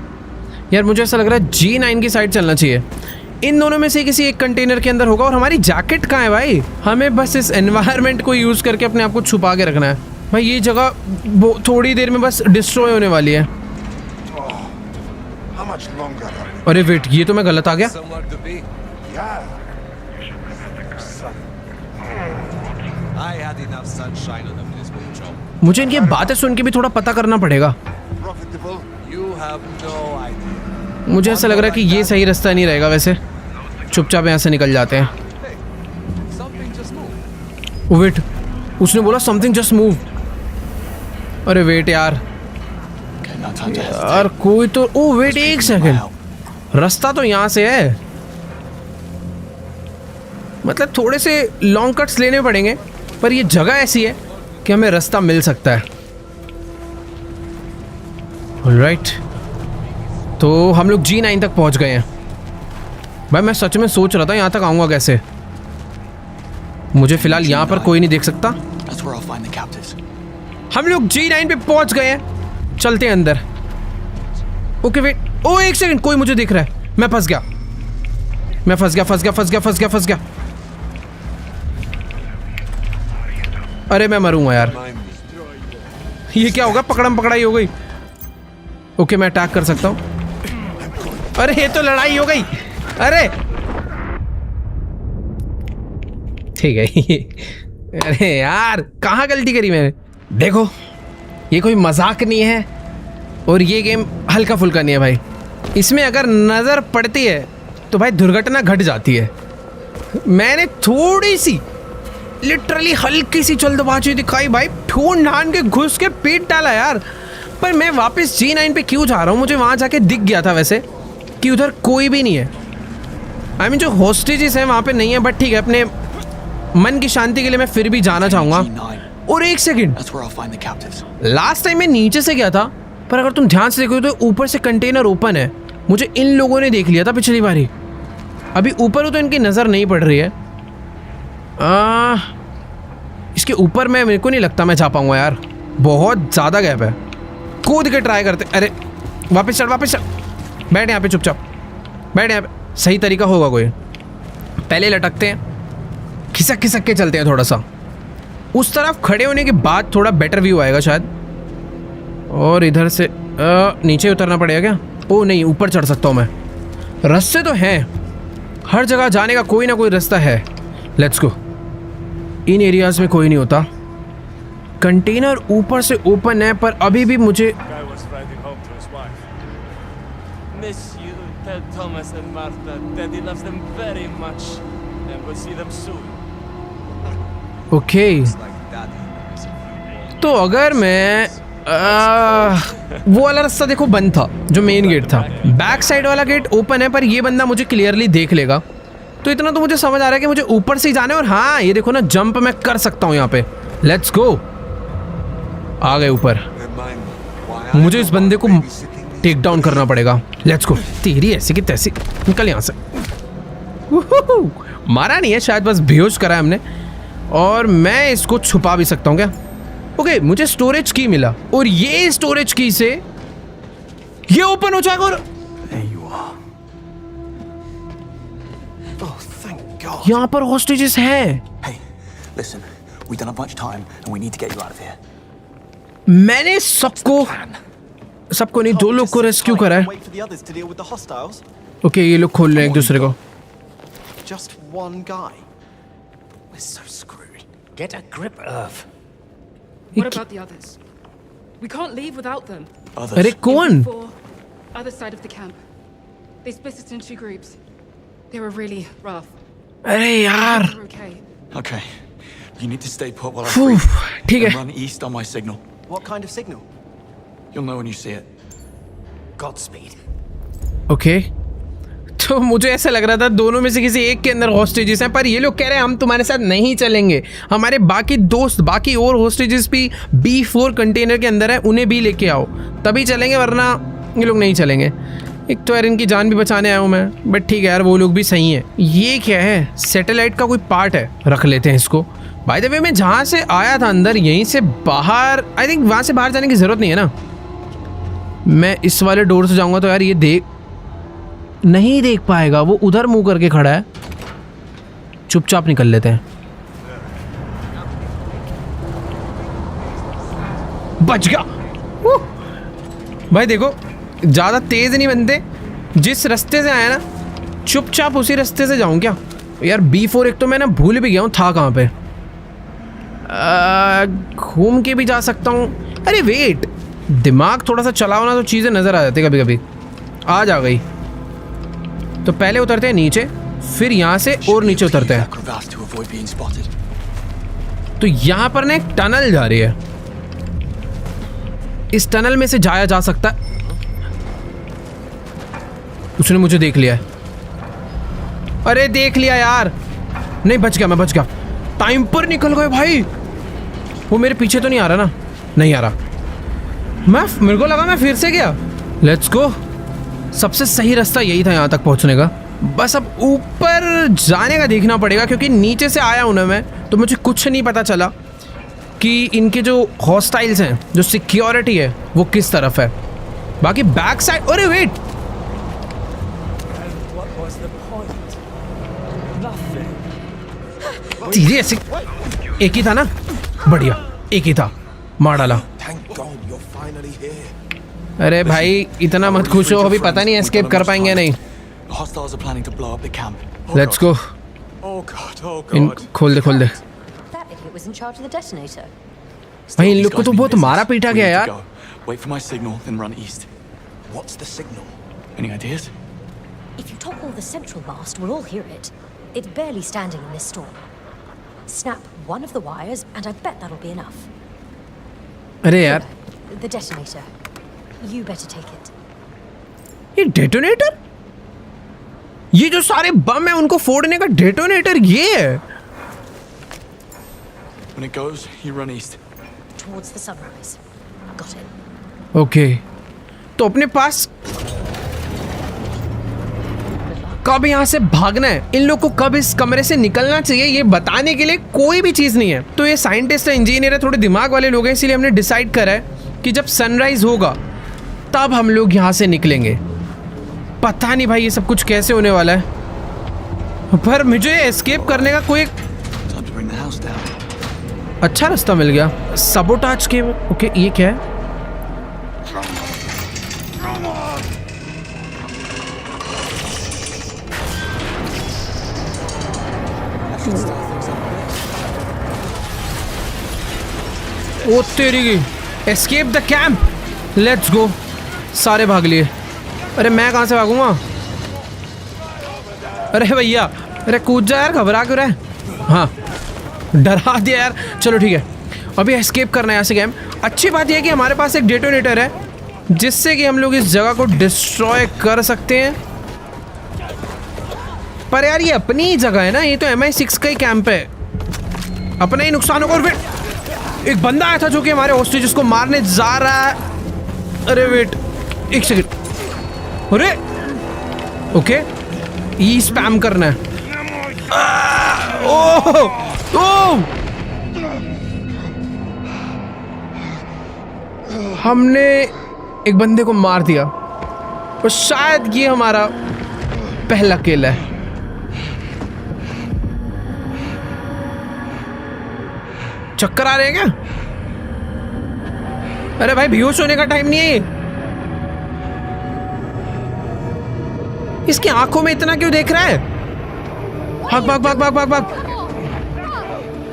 यार मुझे ऐसा लग रहा है G9 की साइड चलना चाहिए। इन दोनों में से किसी एक कंटेनर के अंदर होगा। और हमारी जैकेट कहाँ है भाई? हमें बस इस एनवायरनमेंट को यूज़ करके अपने आप को छुपा के रखना है। भाई ये जगह थोड़ी देर में बस डिस्ट्रॉय होने वाली है। How much longer? अरे वेट, ये तो मैं गलत आ गया। Somewhere to be. Yeah. I had enough sunshine on a municipal job. मुझे इनकी बातें सुन के भी थोड़ा पता करना पड़ेगा। Profitable. You have no idea. मुझे ऐसा लग रहा है कि ये सही रास्ता नहीं रहेगा। वैसे चुपचाप यहाँ से निकल जाते हैं। Something just moved. वेट, उसने बोला समथिंग जस्ट मूव। अरे वेट यार, Okay, no time to hesitate. यार कोई तो, ओ वेट Those एक people need my second, help. रास्ता तो यहाँ से है। मतलब थोड़े से लॉन्ग कट्स लेने पड़ेंगे, पर ये जगह ऐसी है कि हमें रास्ता मिल सकता है। ऑलराइट, तो हम लोग G9 तक पहुंच गए हैं। भाई मैं सच में सोच रहा था यहाँ तक आऊँगा कैसे। मुझे फिलहाल यहाँ पर कोई नहीं देख सकता। That's where I'll find the captives. हम लोग G9 पे पहुंच गए हैं। चलते हैं अंदर। ओके वेट, ओ एक सेकंड, कोई मुझे दिख रहा है। मैं फंस गया, मैं फंस गया, फंस गया, फंस गया, फंस गया, फंस गया। अरे मैं मरूंगा यार। ये क्या होगा? पकड़म पकड़ाई हो गई। ओके मैं अटैक कर सकता हूँ। अरे ये तो लड़ाई हो गई। अरे ठीक है। अरे यार कहाँ गलती करी मैंने? देखो ये कोई मजाक नहीं है और ये गेम हल्का फुल्का नहीं है भाई। इसमें अगर नज़र पड़ती है तो भाई दुर्घटना घट जाती है। मैंने थोड़ी सी लिटरली हल्की सी जल्दबाजी दिखाई भाई, ठून ढान के घुस के पीट डाला यार। पर मैं वापस G9 पे क्यों जा रहा हूँ? मुझे वहाँ जाके दिख गया था वैसे कि उधर कोई भी नहीं है। आई मीन जो होस्टेजेस हैं वहाँ पे नहीं है, बट ठीक है, अपने मन की शांति के लिए मैं फिर भी जाना चाहूँगा। और एक second, That's where I'll find the captives. Last time मैं नीचे से गया था, पर अगर तुम ध्यान से देखो तो ऊपर से कंटेनर ओपन है। मुझे इन लोगों ने देख लिया था पिछली बारी। अभी ऊपर हो तो इनकी नज़र नहीं पड़ रही है। इसके ऊपर मैं, मेरे को नहीं लगता मैं जा पाऊंगा यार, बहुत ज़्यादा गैप है। कूद के ट्राई करते। अरे वापस चढ़, वापस चढ़, बैठ यहाँ पे चुपचाप, बैठ यहाँ पे। सही तरीका होगा कोई? पहले लटकते हैं, खिसक खिसक के चलते हैं थोड़ा सा। उस तरफ खड़े होने के बाद थोड़ा बेटर व्यू आएगा शायद। और इधर से नीचे उतरना पड़ेगा क्या? ओ नहीं, ऊपर चढ़ सकता हूँ मैं। रास्ते तो हैं, हर जगह जाने का कोई ना कोई रास्ता है। Let's go. इन एरियाज में कोई नहीं होता। कंटेनर ऊपर से ओपन है, पर अभी भी मुझे Guy was riding home to his wife. Miss you. Tell Thomas and Martha Daddy loves them very much. And we'll see them soon. Okay Like daddy. तो अगर मैं वो वाला रास्ता देखो बंद था, जो मेन गेट था। बैक साइड वाला गेट ओपन है, पर ये बंदा मुझे क्लियरली देख लेगा। तो इतना तो मुझे समझ आ रहा है कि मुझे ऊपर से ही जाना है। और हाँ, ये देखो ना, जंप मैं कर सकता हूँ यहाँ पे। Let's go. आ गए ऊपर। Remind me why I मुझे इस बंदे को babysitting टेक डाउन करना पड़ेगा। Let's go. तेरी ऐसी की तैसी, निकल यहाँ से। उहुहु। मारा नहीं है शायद, बस बेहोश करा है हमने। और मैं इसको छुपा भी सकता हूँ क्या? ओके, मुझे स्टोरेज की मिला, और ये स्टोरेज की से ये ओपन हो जाएगा। और There you are. Oh, thank God. यहाँ पर होस्टेजेस हैं। Hey, listen. We don't have much time, and we need to get you out of here. मैंने सबको नहीं, दो लोग को रेस्क्यू करा है। Wait for the others to deal with the hostiles. Okay, ये लोग खोल रहे हैं एक दूसरे को। Just one guy. We're so screwed. Get a grip, Irv. What about the others? We can't leave without them. Others. अरे कौन? For other side of the camp. They split us into 2 groups. They were really rough. अरे यार, We're okay. Okay. You need to stay put while I Phew, free. ठीक है। And run east on my signal. What kind of signal? You'll know when you see it. Godspeed. Okay. तो मुझे ऐसा लग रहा था दोनों में से किसी एक के अंदर हॉस्टेजेस हैं, पर ये लोग कह रहे हैं हम तुम्हारे साथ नहीं चलेंगे। हमारे बाकी दोस्त, बाकी और हॉस्टेजेस भी B4 कंटेनर के अंदर है, उन्हें भी लेके आओ, तभी चलेंगे, वरना ये लोग नहीं चलेंगे। एक तो यार इनकी जान भी बचाने आया हूँ मैं, बट ठीक है यार, वो लोग भी सही हैं। ये क्या है? सैटेलाइट का कोई पार्ट है, रख लेते हैं इसको। बाय द वे, मैं जहाँ से आया था अंदर, यहीं से बाहर, आई थिंक वहाँ से बाहर जाने की ज़रूरत नहीं है ना। मैं इस वाले डोर से जाऊँगा तो यार ये नहीं देख पाएगा, वो उधर मुंह करके खड़ा है। चुपचाप निकल लेते हैं। बच गया। भाई देखो, ज़्यादा तेज़ नहीं बनते। जिस रास्ते से आया ना, चुपचाप उसी रास्ते से जाऊँ क्या? यार B4 एक तो मैं ना भूल भी गया हूँ था कहाँ पे। घूम के भी जा सकता हूँ। अरे वेट, दिमाग थोड़ा सा चलाओ ना तो चीज़ें नज़र आ जाती कभी कभी। आज आ गई। तो पहले उतरते हैं नीचे, फिर यहाँ से और नीचे उतरते हैं। Crevasse to avoid being spotted. तो यहाँ पर ना एक टनल जा रही है, इस टनल में से जाया जा सकता है। उसने मुझे देख लिया है। अरे देख लिया यार, नहीं बच गया, मैं बच गया। टाइम पर निकल गए भाई। वो मेरे पीछे तो नहीं आ रहा ना? नहीं आ रहा। मेरे को लगा मैं फिर से गया। Let's go. सबसे सही रास्ता यही था यहाँ तक पहुँचने का। बस अब ऊपर जाने का देखना पड़ेगा, क्योंकि नीचे से आया हूँ ना मैं, तो मुझे कुछ नहीं पता चला कि इनके जो हॉस्टाइल्स हैं, जो सिक्योरिटी है, वो किस तरफ है। बाकी बैक साइड, अरे wait, What was the point? Nothing. धीरे ऐसे, एक ही था ना? बढ़िया, एक ही था, मार डाला। Thank God you're finally here. अरे भाई इतना मत खुश हो, अभी पता नहीं एस्केप कर पाएंगे या नहीं। The hostiles are planning to blow up the camp. Let's go. Oh God, oh in God. खोल दे That idiot was in charge of the detonator. भाई इन These लोग को guys तो mean बहुत business. मारा पीटा We गया need to यार. go. Wait for my signal, then run east. What's the signal? Any ideas? If you topple the central mast, we'll all hear it. It's barely standing in this storm. Snap one of the wires, and I bet that'll be enough. अरे यार The detonator. You better take it. ये detonator, ये जो सारे बम है उनको फोड़ने का डेटोनेटर ये है. When it goes, you run east. Towards the sunrise. Got it. Okay तो अपने पास कब यहाँ से भागना है, इन लोग को कब इस कमरे से निकलना चाहिए, ये बताने के लिए कोई भी चीज़ नहीं है. तो ये साइंटिस्ट है, इंजीनियर है, थोड़े दिमाग वाले लोग हैं, इसीलिए हमने डिसाइड करा है कि जब सनराइज होगा तब हम लोग यहाँ से निकलेंगे. पता नहीं भाई ये सब कुछ कैसे होने वाला है, पर मुझे एस्केप करने का कोई Time to bring the house down. अच्छा रास्ता मिल गया. सबोटाज के ओके ये क्या है. ओ तेरी की, escape the camp, let's go. सारे भाग लिए. अरे मैं कहाँ से भागूंगा. अरे भैया, अरे कूद जा यार, घबरा क्यों रहा है. हाँ डरा दिया यार. चलो ठीक है, अभी एस्केप करना है यहाँ से कैंप. अच्छी बात यह है कि हमारे पास एक डेटोनेटर है जिससे कि हम लोग इस जगह को डिस्ट्रॉय कर सकते हैं. पर यार ये अपनी ही जगह है ना, ये तो MI6 का ही कैंप है, अपना ही नुकसान होगा. और फिर एक बंदा आया था जो कि हमारे होस्टेजेस को मारने जा रहा है. अरे वेट एक सेकंड. अरे ओके ई स्पैम करना है. ओह ओह हमने एक बंदे को मार दिया और शायद ये हमारा पहला किल है. चक्कर आ रहे हैं क्या. अरे भाई बेहोश होने का टाइम नहीं है ये. इसकी आंखों में इतना क्यों देख रहा है. भाग भाग भाग भाग भाग भाग.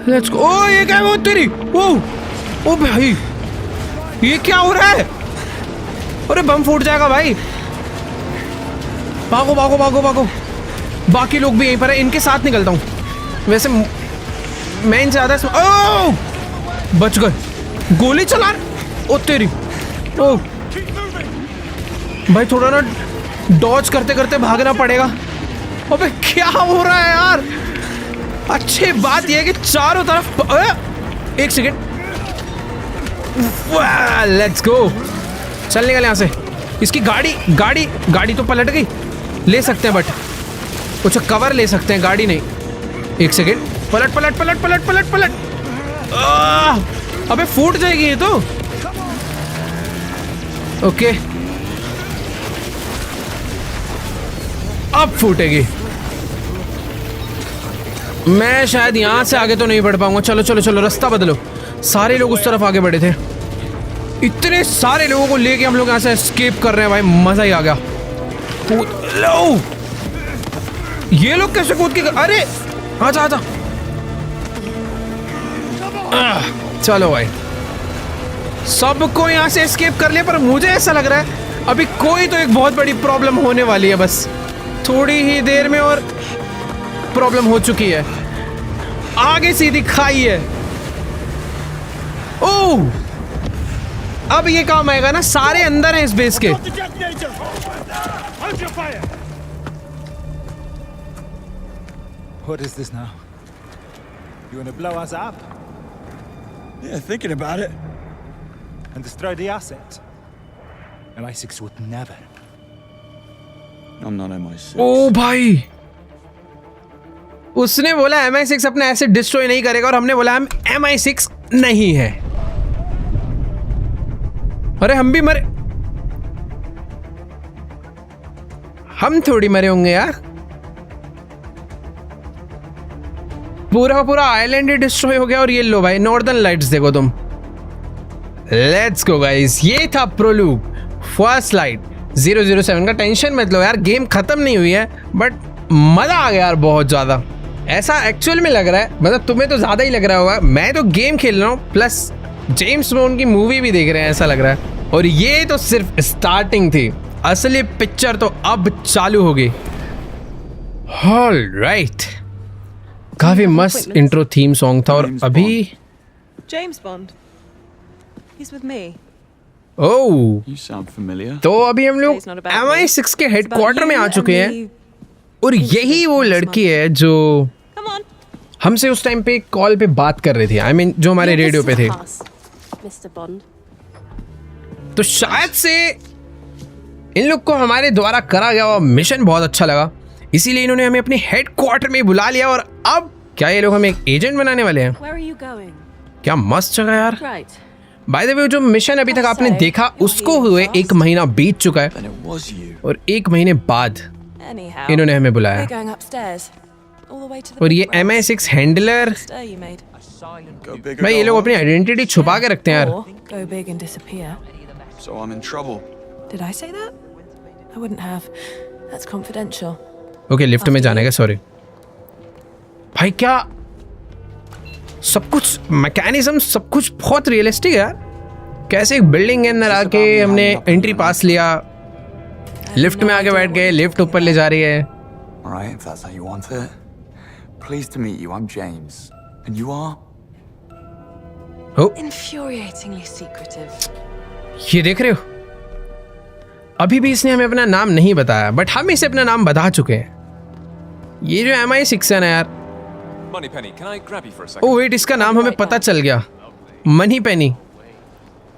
Let's go. ओ ये क्या है वो तेरी. ओ भाई ये क्या हो रहा है. अरे बम फूट जाएगा भाई. भागो भागो भागो भागो. बाकी लोग भी यहीं पर है, इनके साथ निकलता हूँ. वैसे मैं इनसे ज्यादा ओ बच गए. गोली चला. ओ तेरी. ओ भाई थोड़ा ना डॉज करते करते भागना पड़ेगा. अबे क्या हो रहा है यार. अच्छी बात यह है कि चारों तरफ एक सेकेंड. Let's go. चल निकल यहाँ से. इसकी गाड़ी तो पलट गई. ले सकते हैं बट कुछ कवर ले सकते हैं, गाड़ी नहीं. एक सेकेंड. पलट पलट पलट पलट पलट पलट. अबे फूट जाएगी ये तो. ओके अब फूटेगी. मैं शायद यहां से आगे तो नहीं बढ़ पाऊंगा. चलो चलो चलो रास्ता बदलो. सारे लोग उस तरफ आगे बढ़े थे. इतने सारे लोगों को लेके हम लोग यहां से एस्केप कर रहे हैं भाई. मजा ही आ गया. कूद लो. ये लोग कैसे कूद के. अरे आजा आजा. चलो भाई सबको यहां से एस्केप कर लिया. पर मुझे ऐसा लग रहा है अभी कोई तो एक बहुत बड़ी प्रॉब्लम होने वाली है. बस थोड़ी ही देर में और प्रॉब्लम हो चुकी है. आगे सीधी खाई है. ओह अब ये काम आएगा ना. सारे अंदर हैं इस बेस के. What is this now? You want to blow us up Yeah, thinking about it. and destroy the asset? MI6 would never. I'm not MI6. ओ भाई उसने बोला MI6 अपना एसेट डिस्ट्रॉय नहीं करेगा और हमने बोला हम MI6 नहीं है. अरे हम भी मरे. हम थोड़ी मरे होंगे यार. पूरा पूरा आइलैंड ही डिस्ट्रॉय हो गया. और ये लो भाई नॉर्दर्न लाइट्स देखो तुम. Let's go guys. ये था प्रोलूग फर्स्ट लाइट 007 का. टेंशन मत लो यार, गेम खत्म नहीं हुई है बट मजा आ गया यार बहुत ज्यादा. ऐसा एक्चुअल में लग रहा है, मतलब तुम्हें तो ज्यादा ही लग रहा होगा, मैं तो गेम खेल रहा हूँ प्लस जेम्स बॉन्ड की मूवी भी देख रहे हैं ऐसा लग रहा है। और ये तो सिर्फ स्टार्टिंग थी, असली पिक्चर तो अब चालू हो गई। ऑलराइट, काफी मस्त इंट्रो थीम सॉन्ग था। और अभी James Bond. He's with me. Oh, You sound familiar. तो अभी हम लोग It's not about me. MI6 के It's हेडक्वार्टर about में you आ चुके and हैं। the और यही वो लड़की है जो Come on. हमसे उस टाइम पे कॉल पे बात कर रही थी, आई मीन जो हमारे रेडियो पे थे। Mr. Bond. तो शायद से इन लोग को हमारे द्वारा करा गया हुआ मिशन बहुत अच्छा लगा, इसीलिए इन्होंने हमें अपने हेडक्वार्टर में बुला लिया। और अब क्या ये लोग हमें एक एजेंट बनाने वाले हैं? Where are you going? क्या मस्त जगह यार। Right. बाय द वे, जो मिशन अभी तक आपने देखा उसको हुए 1 महीना बीत चुका है, Then it was you. और 1 महीने बाद Anyhow. इन्होंने हमें बुलाया। We're going upstairs. All the way to the और big ये brass. MI6 handler, Stir you made. Go big or भाई ये go लोग home. अपनी आइडेंटिटी छुपा के रखते हैं यार। Or go big and disappear. So I'm in trouble. Did I say that? I wouldn't have. That's confidential. Okay, lift में जाने का, सॉरी भाई। क्या सब कुछ मैकेनिज्म, सब कुछ बहुत रियलिस्टिक है यार। कैसे एक बिल्डिंग के अंदर आके हमने एंट्री पास लिया, लिफ्ट में आके बैठ गए, लिफ्ट ऊपर ले जा रही है। All right, if that's how you want it. Pleased to meet you. I'm James. And you are? O, Infuriatingly secretive. ये देख रहे हो, अभी भी इसने हमें अपना नाम नहीं बताया, बट हम इसे अपना नाम बता चुके हैं। ये जो MI6 है ना यार, Moneypenny, can I grab you for a second? Oh wait, इसका नाम हमें पता चल गया, Moneypenny.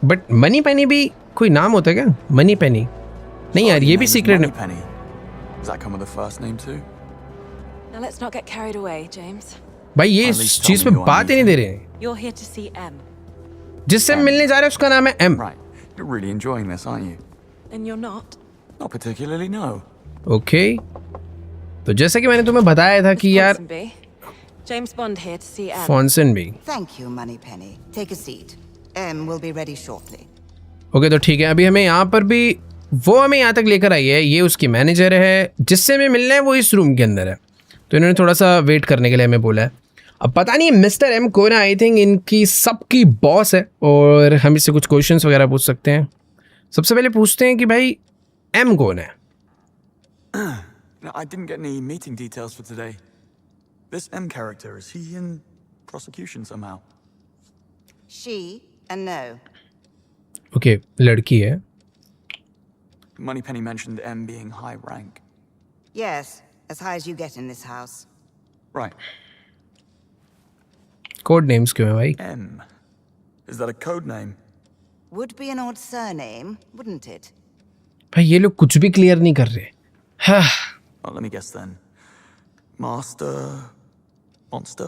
But Moneypenny भी कोई नाम होता है क्या? मनी पेनी नहीं यार, ये भी सीक्रेट है। Penny. Does that come with a first name too? Now let's not get carried away, James. भाई ये At इस least चीज tell पे me who बात I'm ही नहीं दे meeting. रहे। You're here to see M. जिससे हम मिलने जा रहे हैं उसका नाम है M। Right. You're really enjoying this, aren't you? And you're not? Not particularly, no. Okay, तो जैसे कि मैंने तुम्हें बताया था कि यार Ponsonby. James Bond here to see M. फॉन्सन भी। Thank you, Moneypenny. Take a seat. M will be ready shortly. Okay, तो ठीक है, अभी हमें यहाँ पर भी वो हमें यहाँ तक लेकर आई है। ये उसकी मैनेजर है, जिससे हमें मिलना है वो इस रूम के अंदर है। तो इन्होंने थोड़ा सा वेट करने के लिए हमें बोला है। अब पता नहीं मिस्टर M कौन है, आई थिंक इनकी सबकी बॉस है, और हम इससे कुछ क्वेश्चंस वगैरह पूछ सकते हैं। सबसे पहले पूछते हैं कि भाई M कौन है? No, I didn't get any meeting details for today. This M character, is he in prosecution somehow? She and no. Okay, लड़की है। Moneypenny mentioned M being high rank. Yes, as high as you get in this house. Right. Code names क्यों है भाई? M. Is that a code name? Would be an odd surname, wouldn't it? भाई ये लोग कुछ भी clear नहीं कर रहे। हाँ। Well, let me guess then. Master... Monster?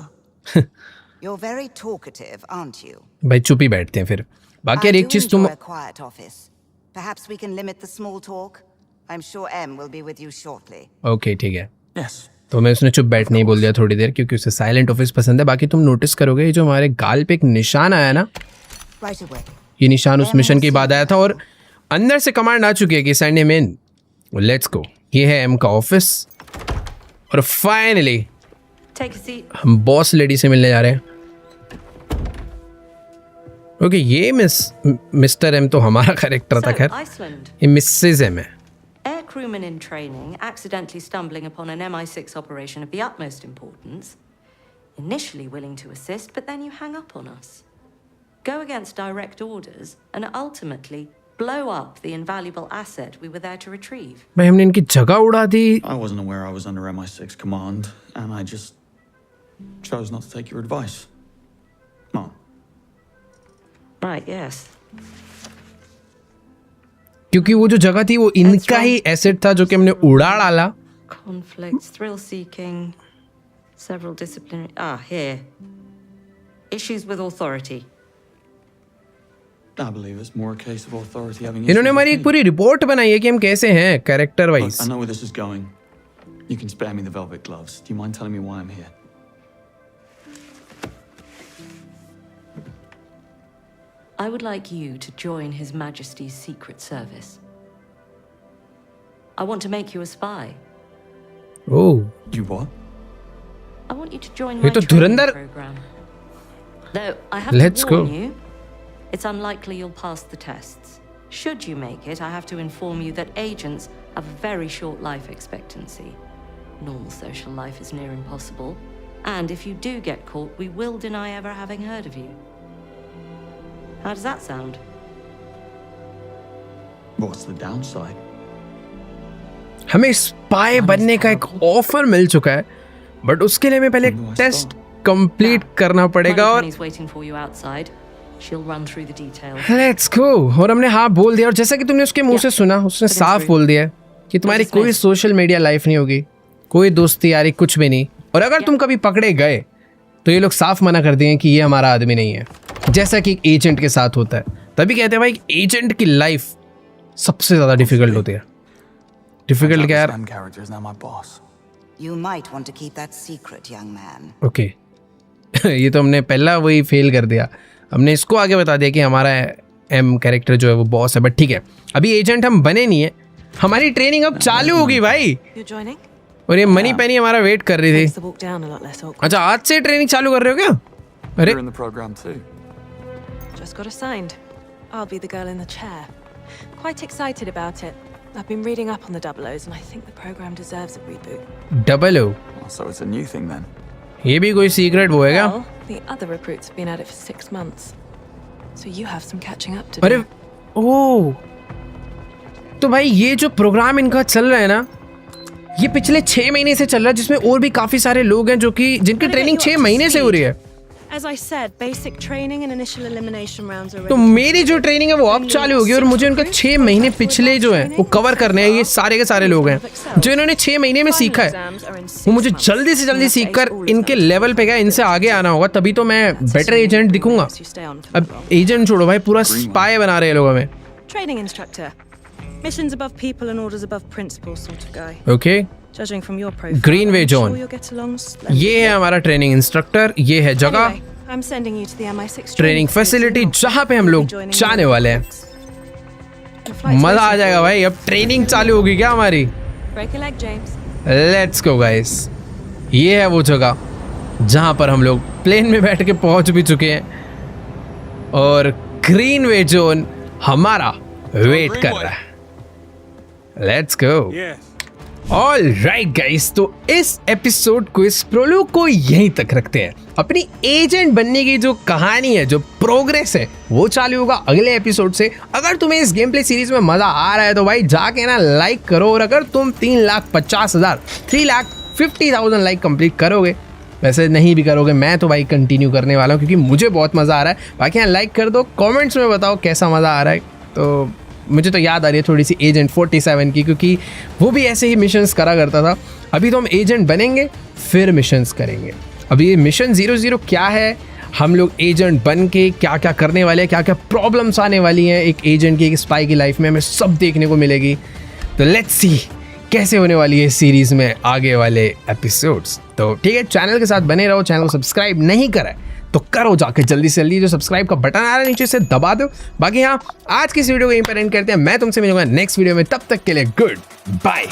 You're very talkative, aren't you? भाई चुप ही बैठते हैं फिर। बाकी यार I एक do चीज तुम, enjoy a quiet office. Perhaps we can limit the small talk. I'm sure M will be with you shortly. Okay ठीक है। Yes. तो मैं उसने चुप बैठने ही बोल दिया थोड़ी देर, क्योंकि उसे साइलेंट ऑफिस पसंद है। बाकी तुम नोटिस करोगे ये जो हमारे गाल पे एक निशान आया ना, Right away. ये निशान उस मिशन के बाद आया था, और अंदर से कमांड आ चुकी है कि send him in, let's go. ये है M का ऑफिस, और फाइनली Take a seat. हम बॉस लेडी से मिलने जा रहे हैं। ओके, ये मिस्टर M तो हमारा कैरेक्टर था, So, खैर Iceland. ये मिसेज M है। Air crewmen in training accidentally stumbling upon an MI6 operation of the utmost importance. Initially willing to assist, but then you hang up on us. Go against direct orders and ultimately blow up the invaluable asset we were there to retrieve. भाई हमने इनकी जगह उड़ा दी। I wasn't aware I was under MI6 command, and I just chose not to take your advice. No. Right, yes. क्योंकि वो जो जगह थी वो इनका ही एसेट था जो कि हमने उड़ा डाला। Conflicts, thrill seeking, several disciplinary. Here. Issues with authority. I believe it's more a case of authority having इन्होंने issues हमारी with एक me. पूरी रिपोर्ट बनाई है कि हम कैसे हैं character Look, wise. I know where this is going. You can spare me the velvet gloves. Do you mind telling me why I'm here? I would like you to join His Majesty's Secret Service. I want to make you a spy. Oh, You what? I want want you to join ये my तो training Dhurandhar program. Though I have Let's to warn go. you, it's unlikely you'll pass the tests. Should you make it, I have to inform you that agents have a very short life expectancy. Normal social life is near impossible. And if you do get caught, we will deny ever having heard of you. How does that sound? What's the downside? हमें spy बनने का एक offer मिल चुका है, but उसके लिए हमें पहले एक टेस्ट कंप्लीट करना पड़ेगा और Money's waiting for you outside. She'll run through the details. Let's go. और हमने हाँ बोल दिया, और जैसा कि तुमने उसके मुंह से सुना, उसने साफ बोल दिया कि तुम्हारी कोई सोशल मीडिया लाइफ नहीं होगी, कोई दोस्ती यारी कुछ भी नहीं, और अगर तुम कभी पकड़े गए तो ये लोग साफ मना कर दिए कि ये हमारा आदमी नहीं है, जैसा कि एक एजेंट के साथ होता है। तभी कहते हैं भाई एजेंट की लाइफ सबसे ज्यादा डिफिकल्ट होती है। डिफिकल्ट क्या यार? Character is now my boss. You might want to keep that secret, young man. Okay ये तो हमने पहला वही फेल कर दिया। हमने इसको आगे बता दिया कि हमारा एम कैरेक्टर जो है वो बॉस है, बट ठीक है, अभी एजेंट हम बने नहीं है, हमारी ट्रेनिंग अब चालू होगी भाई। You're joining? और ये मनी पेनी हमारा वेट कर रही Makes थी। the walk down a lot less awkward. अच्छा, आज से ट्रेनिंग चालू कर रहे हो क्या? अरे You're in the program too. Just got assigned. I'll be the girl in the chair. Quite excited about it. I've been reading up on the Double O's and I think the program deserves a reboot. Double O, So it's a new thing then. ये भी कोई secret वो है क्या? Well, the other recruits have been at it for 6 months. So you have some catching up to अरे do. ओ, तो भाई ये जो प्रोग्राम इनका चल रहा है ना, ये पिछले 6 महीने से चल रहा है, जिसमें और भी काफी सारे लोग हैं जो कि जिनकी ट्रेनिंग 6 महीने से हो रही है। As I said, basic training and initial elimination rounds are तो मेरी जो ट्रेनिंग है वो अब चालू होगी, और मुझे उनका 6 महीने पिछले जो है वो कवर करने हैं। ये सारे के सारे लोग हैं जो इन्होंने 6 महीने में सीखा है, वो मुझे जल्दी से जल्दी सीख कर इनके लेवल पे गया, इनसे आगे आना होगा, तभी तो मैं बेटर एजेंट दिखूंगा। अब एजेंट छोड़ो भाई, पूरा स्पाई बना रहे हैं लोग हमें। Training instructor. Missions above people and orders above principles sort of guy. Okay, Judging from your profile, Greenway I'm John. sure you'll get along splendidly. ये है हमारा ट्रेनिंग इंस्ट्रक्टर, ये है जगह, Anyway, I'm sending you to the MI6 training facility जहाँ पे हम लोग जाने वाले हैं। मजा आ जाएगा भाई, अब ट्रेनिंग चालू होगी क्या हमारी? Break a leg, James. Let's go guys. ये है वो जगह जहाँ पर हम लोग प्लेन में बैठ के पहुँच भी चुके हैं, और ग्रीनवे जोन हमारा वेट कर रहा है। Let's go. All right guys, तो इस एपिसोड को, इस प्रोलोग को यहीं तक रखते हैं। अपनी एजेंट बनने की जो कहानी है, जो प्रोग्रेस है, वो चालू होगा अगले एपिसोड से। अगर तुम्हें इस गेम प्ले सीरीज में मजा आ रहा है तो भाई जाके ना लाइक करो, और अगर तुम 3,50,000 लाइक कंप्लीट करोगे, वैसे नहीं भी करोगे, मैं तो भाई कंटिन्यू करने वाला हूँ क्योंकि मुझे बहुत मजा आ रहा है। बाकी यहाँ लाइक कर दो, कमेंट्स में बताओ कैसा मजा आ रहा है। तो मुझे तो याद आ रही है थोड़ी सी एजेंट 47 की, क्योंकि वो भी ऐसे ही मिशंस करा करता था। अभी तो हम एजेंट बनेंगे फिर मिशंस करेंगे। अभी ये मिशन 00 क्या है, हम लोग एजेंट बन के क्या क्या करने वाले हैं, क्या क्या प्रॉब्लम्स आने वाली हैं एक एजेंट की, एक स्पाई की लाइफ में, हमें सब देखने को मिलेगी। तो लेट्स सी कैसे होने वाली है इस सीरीज़ में आगे वाले एपिसोड्स। तो ठीक है, चैनल के साथ बने रहो। चैनल को सब्सक्राइब नहीं करा है तो करो जाके जल्दी से जल्दी, जो सब्सक्राइब का बटन आ रहा है नीचे से दबा दो। बाकी हाँ, आज की इस वीडियो को यहीं पर एंड करते हैं। मैं तुमसे मिलूंगा नेक्स्ट वीडियो में, तब तक के लिए गुड बाय।